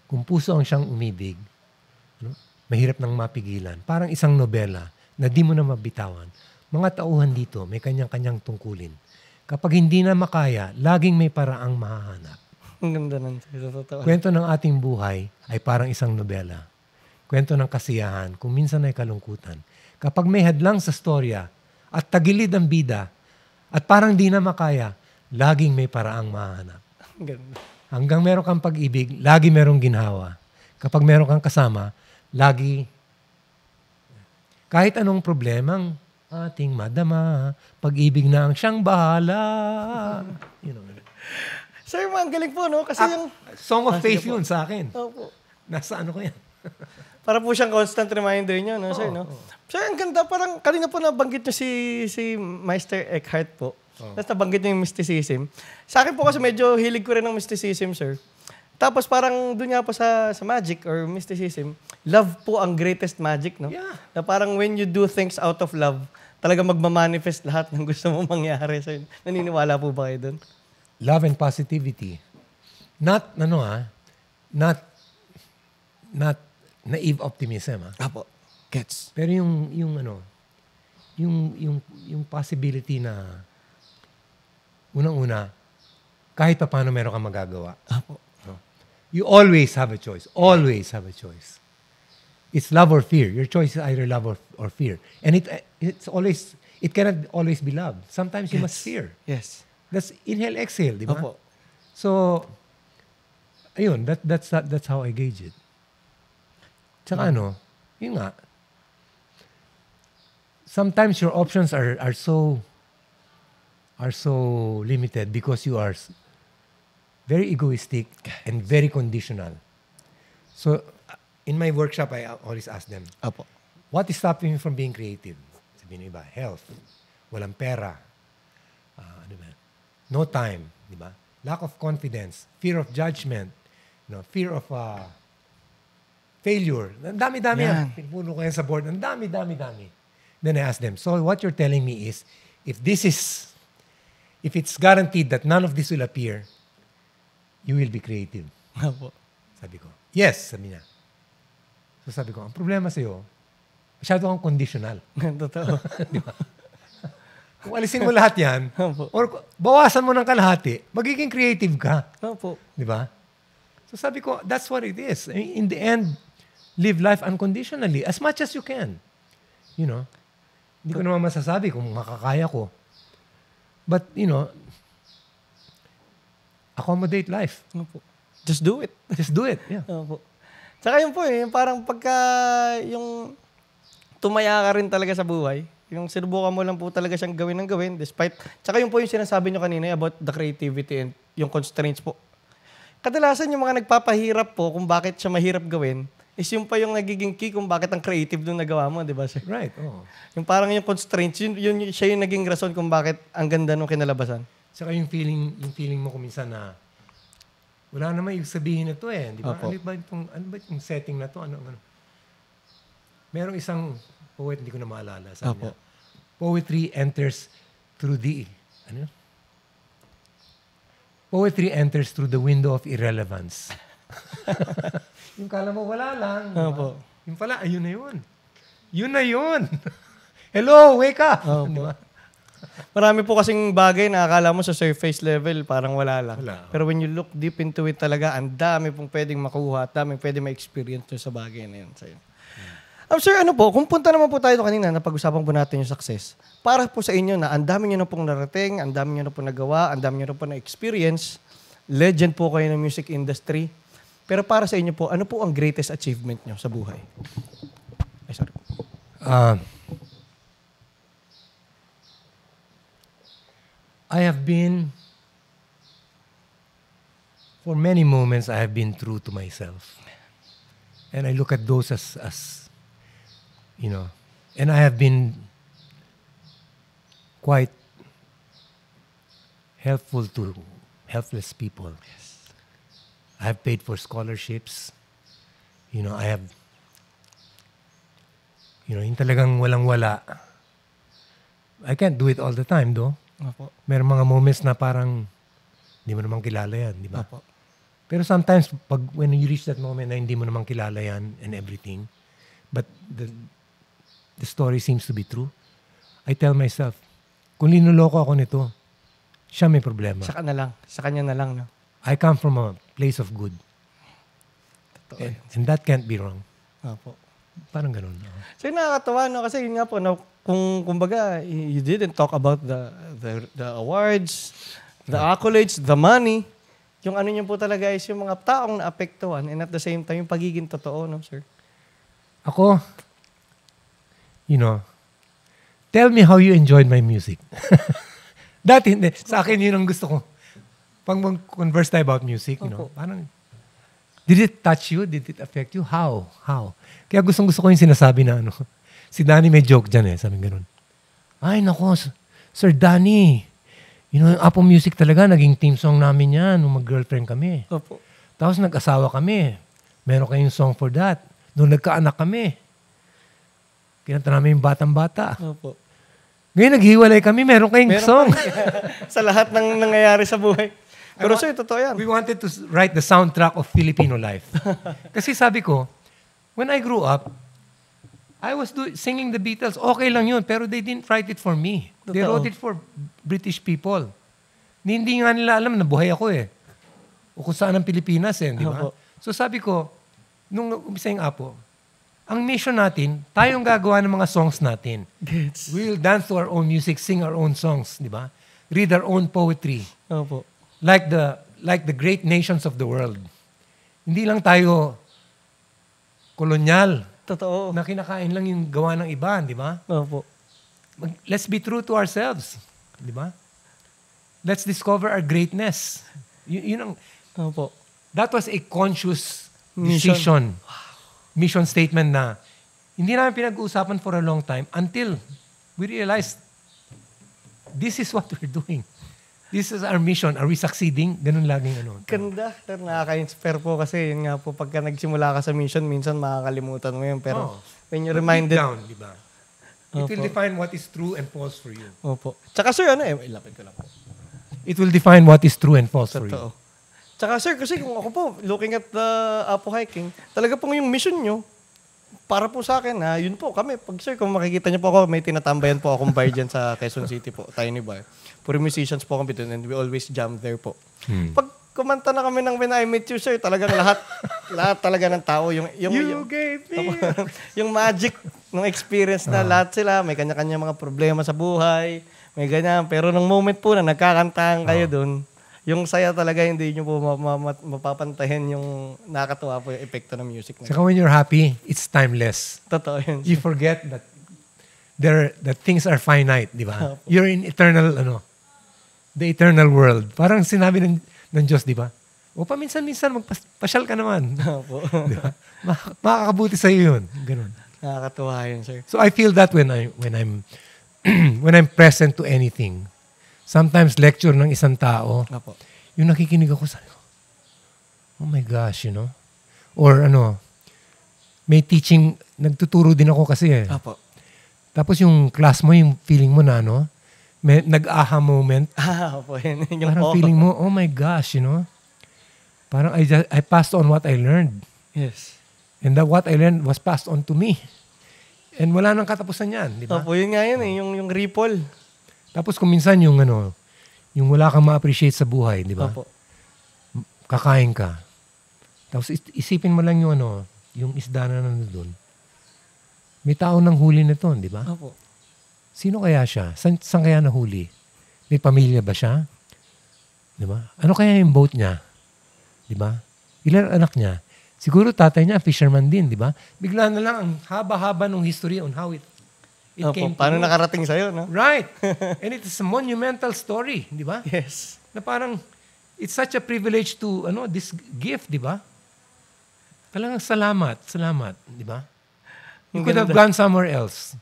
Kung puso ang siyang umibig, mahirap nang mapigilan. Parang isang nobela na di mo na mabitawan. Mga tauhan dito, may kanyang-kanyang tungkulin. Kapag hindi na makaya, laging may paraang mahahanap. Ang ganda nun. Totoo. Kwento ng ating buhay ay parang isang nobela. Kwento ng kasiyahan, kung minsan ay kalungkutan. Kapag may hadlang sa storya at tagilid ang bida at parang di na makaya, laging may paraang mahanap. Ang ganda. Hanggang meron kang pag-ibig, lagi merong ginhawa. Kapag meron kang kasama, lagi, kahit anong problemang ating madama, pag-ibig na ang siyang bahala. You know. Sir, ang galing po, no? Kasi yung... Song of Faith sige po. yun sa akin. Opo. Nasa ko yan. Para po siyang constant reminder niyo, no, sir, no? Sir, ang ganda. Parang kanina po nabanggit niyo si Meister Eckhart po. Tapos nabanggit niyo yung mysticism. Sa akin po kasi medyo hilig ko rin ng mysticism, sir. Tapos parang doon nga po sa magic or mysticism, love po ang greatest magic, no? Yeah. Na parang when you do things out of love, talaga magmamanifest lahat ng gusto mo mangyari, sir. Naniniwala po ba kayo doon? Love and positivity. Not naive optimism, ha? Apo. Gets. Pero yung possibility na unang-una, kahit pa paano meron kang magagawa. Apo. No? You always have a choice. Always have a choice. It's love or fear. Your choice is either love or fear. And it cannot always be love. Sometimes you must fear. Yes. That's inhale, exhale, di ba? Opo. So, ayun, that's how I gauge it. Tsaka yun nga, sometimes your options are so limited because you are very egoistic and very conditional. So, in my workshop, I always ask them, Apo. what is stopping you from being creative? Sabihin ng iba, health, walang pera, no time, di ba? Lack of confidence, fear of judgment, fear of failure. Ang dami-dami yan. Pinupuno ko yan sa board. Ang dami. Then I ask them, so what you're telling me is, if it's guaranteed that none of this will appear, you will be creative. Apo. Sabi ko, yes, sabi niya. So sabi ko, ang problema sa'yo, masyado kang conditional. Totoo. Di ba? Kung alisin mo lahat yan, Opo. or bawasan mo ng kalahati, magiging creative ka. Opo. Di ba? So sabi ko, that's what it is. I mean, in the end, live life unconditionally as much as you can. Hindi ko naman masasabi kung makakaya ko. But, accommodate life. Opo. Just do it. Just do it. Yeah. Opo. Tsaka yun po yung parang pagka yung tumaya ka rin talaga sa buhay, yung sinubukan mo lang po talaga siyang gawin ng gawin despite, tsaka yun po yung sinasabi nyo kanina about the creativity and yung constraints po. Kadalasan yung mga nagpapahirap po kung bakit siya mahirap gawin is yung pa yung nagiging key kung bakit ang creative nung nagawa mo, di ba sir? Right, oh. Yung parang yung constraints, siya yung naging rason kung bakit ang ganda nung kinalabasan. Saka yung feeling mo kuminsan na wala naman ibig sabihin na to eh. Di ba? Opo. Ano ba itong setting na to? Ano? Merong isang poet, hindi ko na maalala. Sabi niya, poetry enters through the, ano? Poetry enters through the window of irrelevance. Yung kala mo wala lang. Diba? Opo. Yung pala, ayun na yun. Yun na yun. Hello, wake up. Opo. Di ba? Marami po kasing bagay na akala mo sa surface level, parang wala lang. Wala. Pero when you look deep into it talaga, ang dami pong pwedeng makuha, at dami pwedeng ma-experience nyo sa bagay na yun. Sa'yo. Sir, ano po, kung punta naman po tayo kanina, napag-usapan po natin yung success. Para po sa inyo na ang dami nyo na pong narating, ang dami nyo na pong nagawa, ang dami nyo na pong na-experience, legend po kayo ng music industry. Pero para sa inyo po, ano po ang greatest achievement nyo sa buhay? Ay, sorry. I have been, for many moments, I have been true to myself. And I look at those as you know, and I have been quite helpful to helpless people. Yes. I have paid for scholarships. You know, I have, yung talagang walang-wala. I can't do it all the time, though. Opo. Meron mga moments na parang hindi mo naman kilala yan, di ba? Opo. Pero sometimes, when you reach that moment na hindi mo naman kilala yan and everything, but the story seems to be true, I tell myself, kung linuloko ako nito, siya may problema. Sa kanya na lang. No? I come from a place of good. Totoo. And that can't be wrong. Opo. Parang ganun. No? So nakakatawa, no? Kasi yun nga po, no, kumbaga, you didn't talk about the awards, the accolades, the money. Yung ano nyo po talaga is yung mga taong naapektuhan and at the same time, yung pagiging totoo, no, sir? Ako, tell me how you enjoyed my music. Dati, hindi. Sa akin, yun ang gusto ko. Pag mag-converse tayo about music, parang, did it touch you? Did it affect you? How? Kaya gusto ko yung sinasabi na, si Danny may joke dyan sabi ganun. Ay, nako, Sir Danny, yung Apple Music talaga, naging team song namin yan nung mag-girlfriend kami. Opo. Tapos nag-asawa kami. Meron kayong song for that. Nung nagkaanak kami. Kinanta namin yung batang-bata. Opo. Ngayon, naghiwalay kami, meron kayong song. Sa lahat ng nangyayari sa buhay. Pero sir, totoo yan. We wanted to write the soundtrack of Filipino life. Kasi sabi ko, when I grew up, I was singing the Beatles. Okay lang yun, pero they didn't write it for me. Totoo. They wrote it for British people. Hindi nga nila alam na buhay ako O kung saan ang Pilipinas di ba? Opo. So sabi ko, nung umpisa yung Apo, ang mission natin, tayong gagawa ng mga songs natin. Gets. We'll dance to our own music, sing our own songs, di ba? Read our own poetry. Opo. Like the great nations of the world. Hindi lang tayo kolonyal Totoo. na kinakain lang yung gawa ng iba, di ba? Opo. Let's be true to ourselves, di ba? Let's discover our greatness. Yun ang, Opo. that was a conscious decision. Mission statement na hindi namin pinag-uusapan for a long time until we realized this is what we're doing. This is our mission. Are we succeeding? Ganun laging Ganda. Sir, nakaka-inspire po kasi yun nga po, pagka nagsimula ka sa mission, minsan makakalimutan mo yun. Pero when you're reminded... Deep down, di ba? It will define what is true and false for you. Opo. Tsaka sir, ilapit ko lang po. It will define what is true and false for you. Totoo. Tsaka sir, kasi kung ako po, looking at the Apo Hiking, talaga pong yung mission nyo, para po sa akin, yun po kami. Pag sir, kung makikita niyo po ako, may tinatambayan po akong bar dyan sa Quezon City po, Tiny Bar. Puro musicians po kami doon and we always jam there po. Pag kumanta na kami ng When I Met You, sir, talagang lahat talaga ng tao, yung gave me yung magic ng experience na lahat sila, may kanya-kanya mga problema sa buhay, may ganyan. Pero nung moment po na nagkakantahan kayo doon, Yung saya talaga, hindi nyo po mapapantahin yung nakakatuwa po yung epekto ng music. Saka when you're happy, it's timeless. Totoo yun. You forget that that things are finite, di ba? You're in eternal, the eternal world. Parang sinabi ng Diyos, di ba? O paminsan-minsan magpasyal ka naman. Opo. Di ba? Makakabuti sa iyo yun. Ganun. Nakakatuwa yun, sir. So I feel that when I'm when I'm present to anything. Sometimes lecture ng isang tao, Opo. yung nakikinig ako sa, oh my gosh, Or may teaching, nagtuturo din ako kasi eh. Opo. Tapos yung class mo, yung feeling mo na may nag-aha moment. Opo. Yung Parang feeling mo, oh my gosh, Parang I passed on what I learned. Yes. And that what I learned was passed on to me. And wala nang katapusan yan, di ba? Opo, yun nga yun yung ripple. Tapos kung minsan yung wala kang ma-appreciate sa buhay, di ba? Opo. Kakain ka. Tapos isipin mo lang yung isda na nandun. May tao nang huli nito, di ba? Opo. Sino kaya siya? Saan kaya nahuli? May pamilya ba siya? Di ba? Ano kaya yung boat niya? Di ba? Ilan anak niya? Siguro tatay niya, fisherman din, di ba? Bigla na lang ang haba-haba ng history on how it Opo. came to Paano you. nakarating sa'yo, no? Right. And it is a monumental story, di ba? Yes. Na parang, it's such a privilege to, this gift, di ba? Talagang salamat, di ba? You could have gone somewhere else.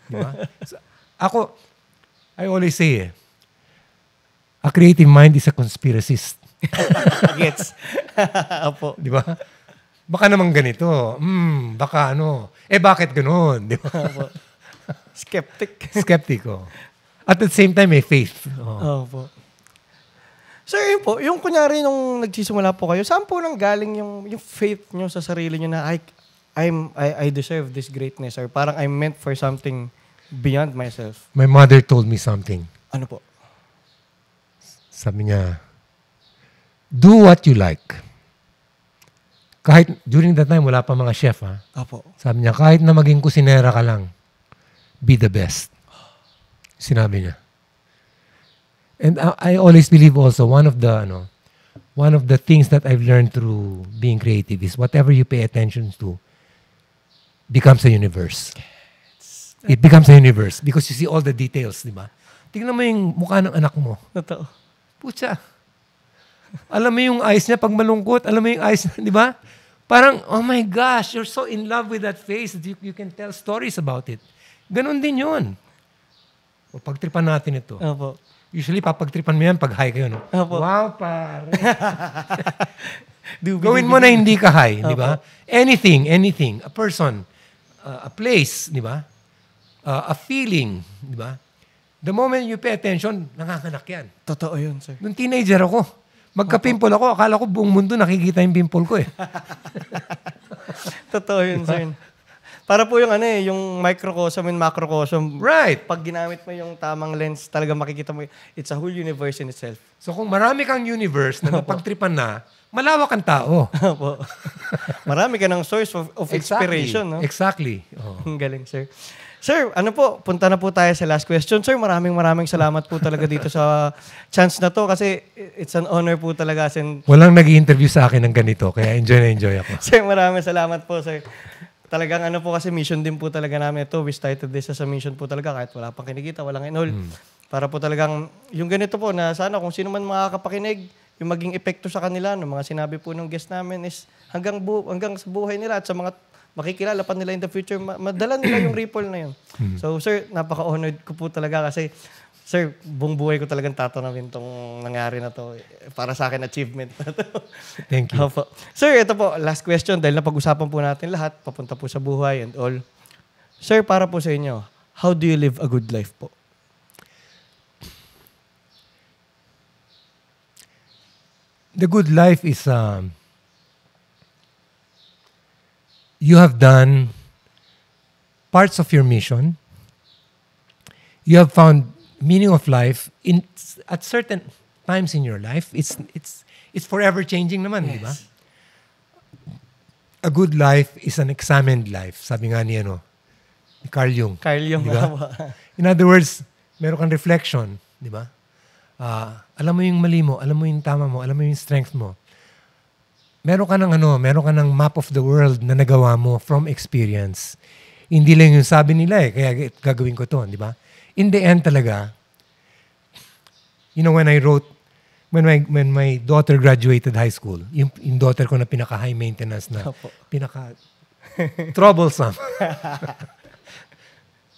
Di ba? So, ako, I always say, a creative mind is a conspiracist. Gets. Opo. Di ba? Baka naman ganito. Baka bakit ganun? Di ba? Opo. Skeptic, oh. At the same time, may faith. Oh. Opo. Sir, yun po, yung kunyari nung nagsisimula po kayo, saan po nang galing yung faith nyo sa sarili nyo na I deserve this greatness or parang I'm meant for something beyond myself? My mother told me something. Ano po? Sabi niya, do what you like. Kahit during that time, wala pa mga chef, ha? Opo. Sabi niya, kahit na maging kusinera ka lang, be the best. Sinabi niya. And I always believe also, one of the things that I've learned through being creative is whatever you pay attention to becomes a universe. It becomes a universe because you see all the details, di ba? Tingnan mo yung mukha ng anak mo. Totoo. Pucha. Alam mo yung eyes niya pag malungkot, alam mo yung eyes niya, di ba? Parang, oh my gosh, you're so in love with that face that you can tell stories about it. Ganon din yun. O pagtripan natin ito. Opo. Usually, papagtripan mo yan pag high kayo, no? Opo. Wow, pare. Gawin mo na hindi ka high, di ba? Anything. A person, a place, di ba? A feeling, di ba? The moment you pay attention, nanganganak yan. Totoo yun, sir. Nung teenager ako, magka-pimple ako, akala ko buong mundo nakikita yung pimple ko eh. Totoo yun, sir. Para po yung yung microcosm and macrocosm. Right. Pag ginamit mo yung tamang lens, talaga makikita mo, it's a whole universe in itself. So kung marami kang universe na napagtripan na, malawak ang tao. Opo. Marami ka ng source of inspiration, no? Exactly. Oh. Ang galing, sir. Sir, punta na po tayo sa last question. Sir, maraming salamat po talaga dito sa chance na to kasi it's an honor po talaga. Walang nag-i-interview sa akin ng ganito, kaya enjoy ako. Sir, maraming salamat po, sir. Talagang po kasi mission din po talaga namin ito. We started this as a mission po talaga kahit wala pang kinikita, walang enroll. Para po talagang, yung ganito po na sana kung sino man makakapakinig, yung maging epekto sa kanila, ng mga sinabi po ng guest namin is hanggang sa buhay nila at sa mga makikilala pa nila in the future, madala nila yung ripple na yun. So sir, napaka-honored ko po talaga kasi sir, buong buhay ko talagang tatanawin tong nangyari na to. Para sa akin, achievement na to. Thank you. Opo. Sir, ito po, last question. Dahil napag-usapan po natin lahat, papunta po sa buhay and all. Sir, para po sa inyo, how do you live a good life po? The good life is, you have done parts of your mission. You have found meaning of life at certain times in your life. It's forever changing naman, yes. Di ba? A good life is an examined life. Sabi nga ni Carl Jung. Carl Jung. Di ba? In other words, meron kang reflection, di ba? Alam mo yung mali mo, alam mo yung tama mo, alam mo yung strength mo. Meron ka ng map of the world na nagawa mo from experience. Hindi lang yung sabi nila kaya gagawin ko to, di ba? In the end talaga, when my daughter graduated high school, yung daughter ko na pinaka high maintenance na, pinaka troublesome.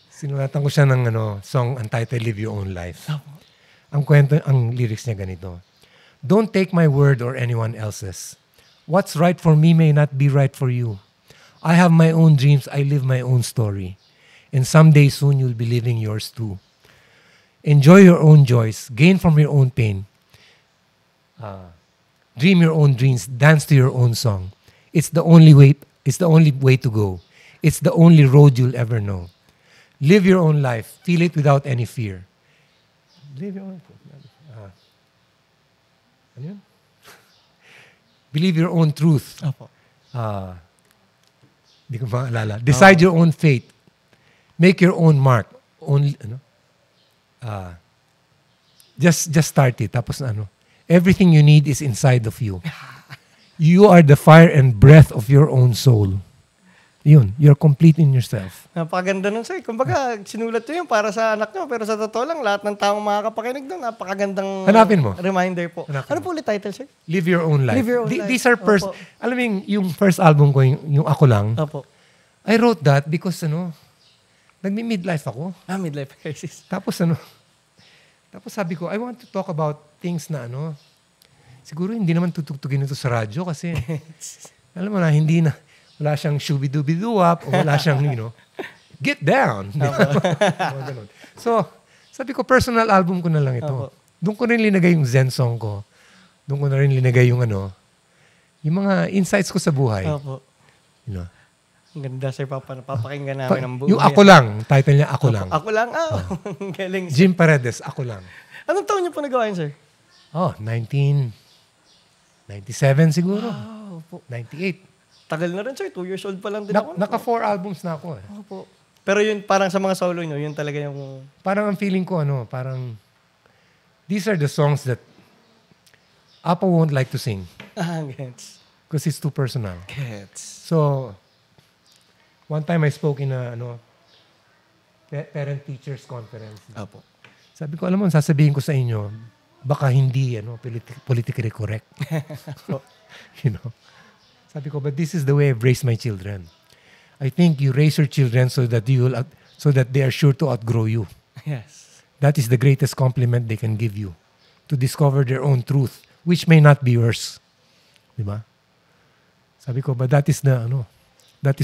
Sinulatan ko siya ng song entitled Live Your Own Life. Ang lyrics niya ganito. Don't take my word or anyone else's. What's right for me may not be right for you. I have my own dreams, I live my own story. And someday soon you'll be living yours too. Enjoy your own joys, gain from your own pain. Dream your own dreams, dance to your own song. It's the only way to go. It's the only road you'll ever know. Live your own life. Feel it without any fear. Live your own ano yun? Believe your own truth. Opo. Hindi ko maalala. Decide your own fate. Make your own mark. Just start it. Tapos everything you need is inside of you. You are the fire and breath of your own soul. Yun, you're complete in yourself. Napakaganda nun, sir. Kumbaga, sinulat nyo yun para sa anak nyo. Pero sa totoo lang, lahat ng taong makakapakinig doon, napakagandang Hanapin mo. Reminder po. Ano po ulit title, sir? Live Your Own Life. Live Your Own Life. These are alam mo yung first album ko, yung Ako Lang. Opo. I wrote that because nagmi-midlife ako. Midlife crisis. Tapos sabi ko, I want to talk about things na siguro hindi naman tutugtugin ito sa radyo kasi alam mo na, wala siyang shooby-dooby-doo-wop o wala siyang, get down. So, sabi ko, personal album ko na lang ito. Doon ko rin linagay yung Zen song ko. Doon ko na rin linagay yung mga insights ko sa buhay. Opo. Ang ganda, sir. Papakinggan namin ang buhay. Yung Ako Lang. Title niya Ako Lang. Ako Lang? Ang galing. Jim Paredes, Ako Lang. Anong taon niyo po nagawa yun, sir? 1997 siguro. Wow. 98. Tagal na rin, sir. 2 years old pa lang din ako. Naka 4 albums na ako eh. Opo. Pero yun, parang sa mga solo nyo, yun talaga yung... Parang ang feeling ko, parang... These are the songs that Apo won't like to sing. Gets. Because it's too personal. Gets. So, one time I spoke in a parent-teachers conference. Opo. Sabi ko, alam mo, sasabihin ko sa inyo, baka hindi, politically correct. Sabi ko, but this is the way I've raised my children. I think you raise your children so that they are sure to outgrow you. That is the greatest compliment they can give you. To discover their own truth, which may not be yours. Diba? Sabi ko, but that is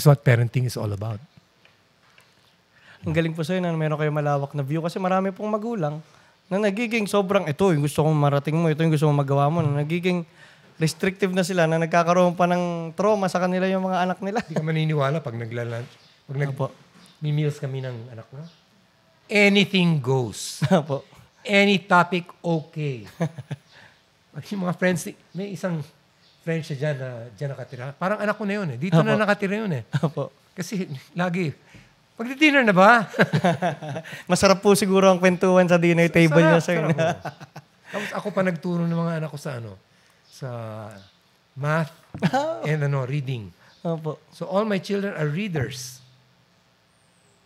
what parenting is all about. Ang galing po sa'yo na meron kayo malawak na view kasi marami pong magulang na nagiging sobrang ito yung gusto kong marating mo, ito yung gusto mong magawa mo, na nagiging restrictive na sila, na nagkakaroon pa ng trauma sa kanila yung mga anak nila. Hindi ka maniniwala pag nagla-lunch. Pag nag-meals kami ng anak ko. Anything goes. Opo. Any topic, okay. Yung mga friends, may isang friend siya dyan nakatira. Parang anak ko na yun eh. Dito na nakatira yun eh. Opo. Kasi lagi, pag-dinner na ba? Masarap po siguro ang kwentuhan sa dinner table niya, sir. Tapos ako pa nagturo ng mga anak ko sa math and reading. Opo. So all my children are readers.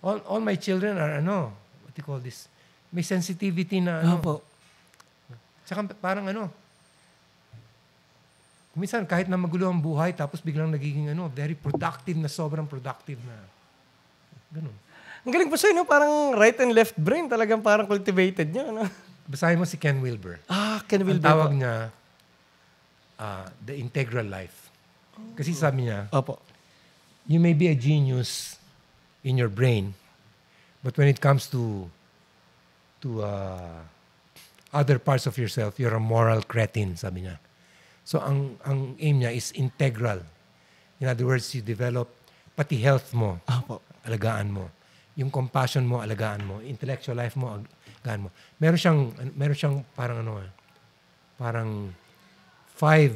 All my children are what do you call this? May sensitivity na Opo. Tsaka parang minsan kahit na magulo ang buhay tapos biglang nagiging very productive na sobrang productive na. Ganun. Ang galing po sa'yo, parang right and left brain talagang parang cultivated niyo. Basahin mo si Ken Wilber. Ken Wilber. Ang tawag niya The Integral Life. Kasi sabi niya, Opo. You may be a genius in your brain, but when it comes to other parts of yourself, you're a moral cretin, sabi niya. So ang aim niya is integral. In other words, you develop pati health mo, alagaan mo. Yung compassion mo, alagaan mo. Intellectual life mo, alagaan mo. Meron siyang parang 5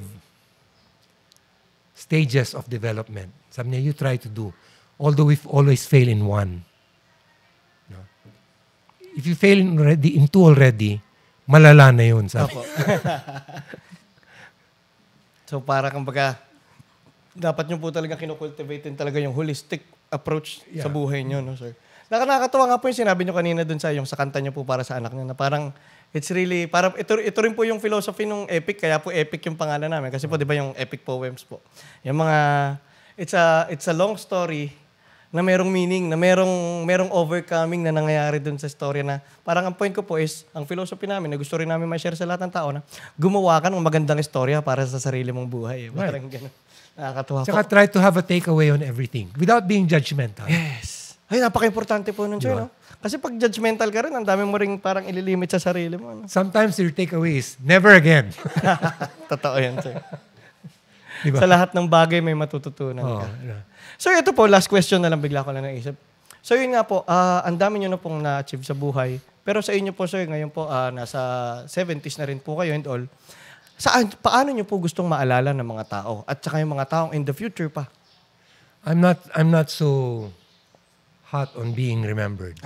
stages of development. Sabi niya, you try to do. Although we always fail in one. If you fail in 2 already, malala na yun. Sabi. Opo. So para kumbaga, dapat nyo po talaga kinukultivate din talaga yung holistic approach sa buhay nyo, no, sir? Nakakatawa nga po yung sinabi nyo kanina dun sa yung sa kanta nyo po para sa anak nyo na parang it's really, parang ito rin po yung philosophy ng Epic, kaya po Epic yung pangalan namin. Kasi po di ba yung epic poems po. Yung mga, it's a long story na merong meaning, na merong overcoming na nangyayari dun sa story na parang ang point ko po is, ang philosophy namin na gusto rin namin ma-share sa lahat ng tao na gumawa ka ng magandang istorya para sa sarili mong buhay. Parang gano'n. Nakakatuwa po. Tsaka try to have a takeaway on everything without being judgmental. Yes. Ay, napaka-importante po nun, sir, no? Kasi pag judgmental ka rin, ang dami mo rin parang ililimit sa sarili mo. No? Sometimes your takeaway is, never again. Totoo yan, sir. Diba? Sa lahat ng bagay may matututunan ka. So ito po, last question na lang bigla ko na naisip. So yun nga po, ang dami nyo na pong na-achieve sa buhay. Pero sa inyo po, sir, ngayon po, nasa 70s na rin po kayo and all. Paano nyo po gustong maalala ng mga tao? At saka yung mga taong in the future pa? I'm not so hot on being remembered.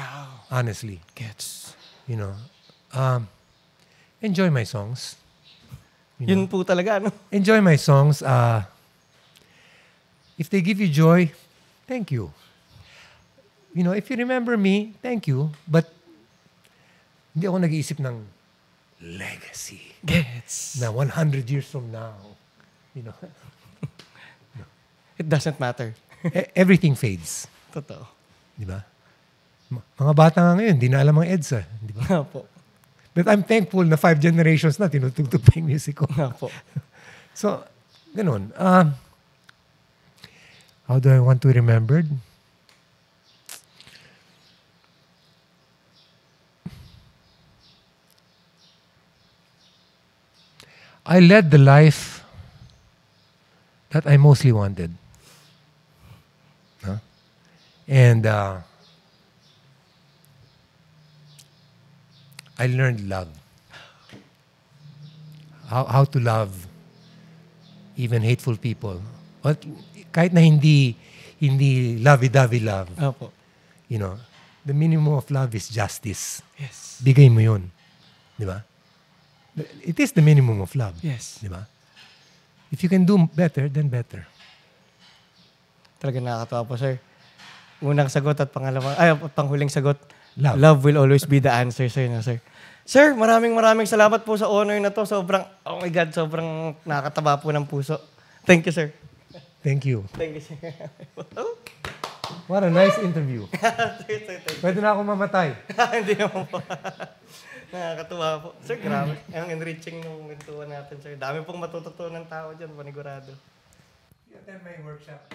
Honestly. Gets. You know, enjoy my songs. Yun po talaga, no? Enjoy my songs. If they give you joy, thank you. You know, if you remember me, thank you. But hindi ako nag-iisip ng legacy. Gets. Na 100 years from now. You know, It doesn't matter. everything fades. Totoo. Di ba? Mga bata nga ngayon, di na alam ang EDSA. Di ba? Opo. But I'm thankful na 5 generations na tinutugtog pa yung music ko. Opo. So, ganun. How do I want to be remembered? I led the life that I mostly wanted. Huh? And I learned love. How to love even hateful people. But kahit na hindi lovey-dovey love. Opo. You know, the minimum of love is justice. Yes. Bigay mo yun. Di ba? It is the minimum of love. Yes. Di ba? If you can do better, then better. Talaga nakakatawa po, sir. Unang sagot at panghuling sagot. Love. Love will always be the answer, sir. No, sir. Sir, maraming salamat po sa honor na to. Sobrang, oh my God, sobrang nakakataba po ng puso. Thank you, sir. Thank you. Thank you, sir. What a nice interview. Sir, Pwede na ako mamatay. Hindi naman po. Nakakatuwa po. Sir, grabe. Ang enriching ng kwentuhan natin, sir. Dami pong matututunan tao dyan, panigurado. You attend my workshop.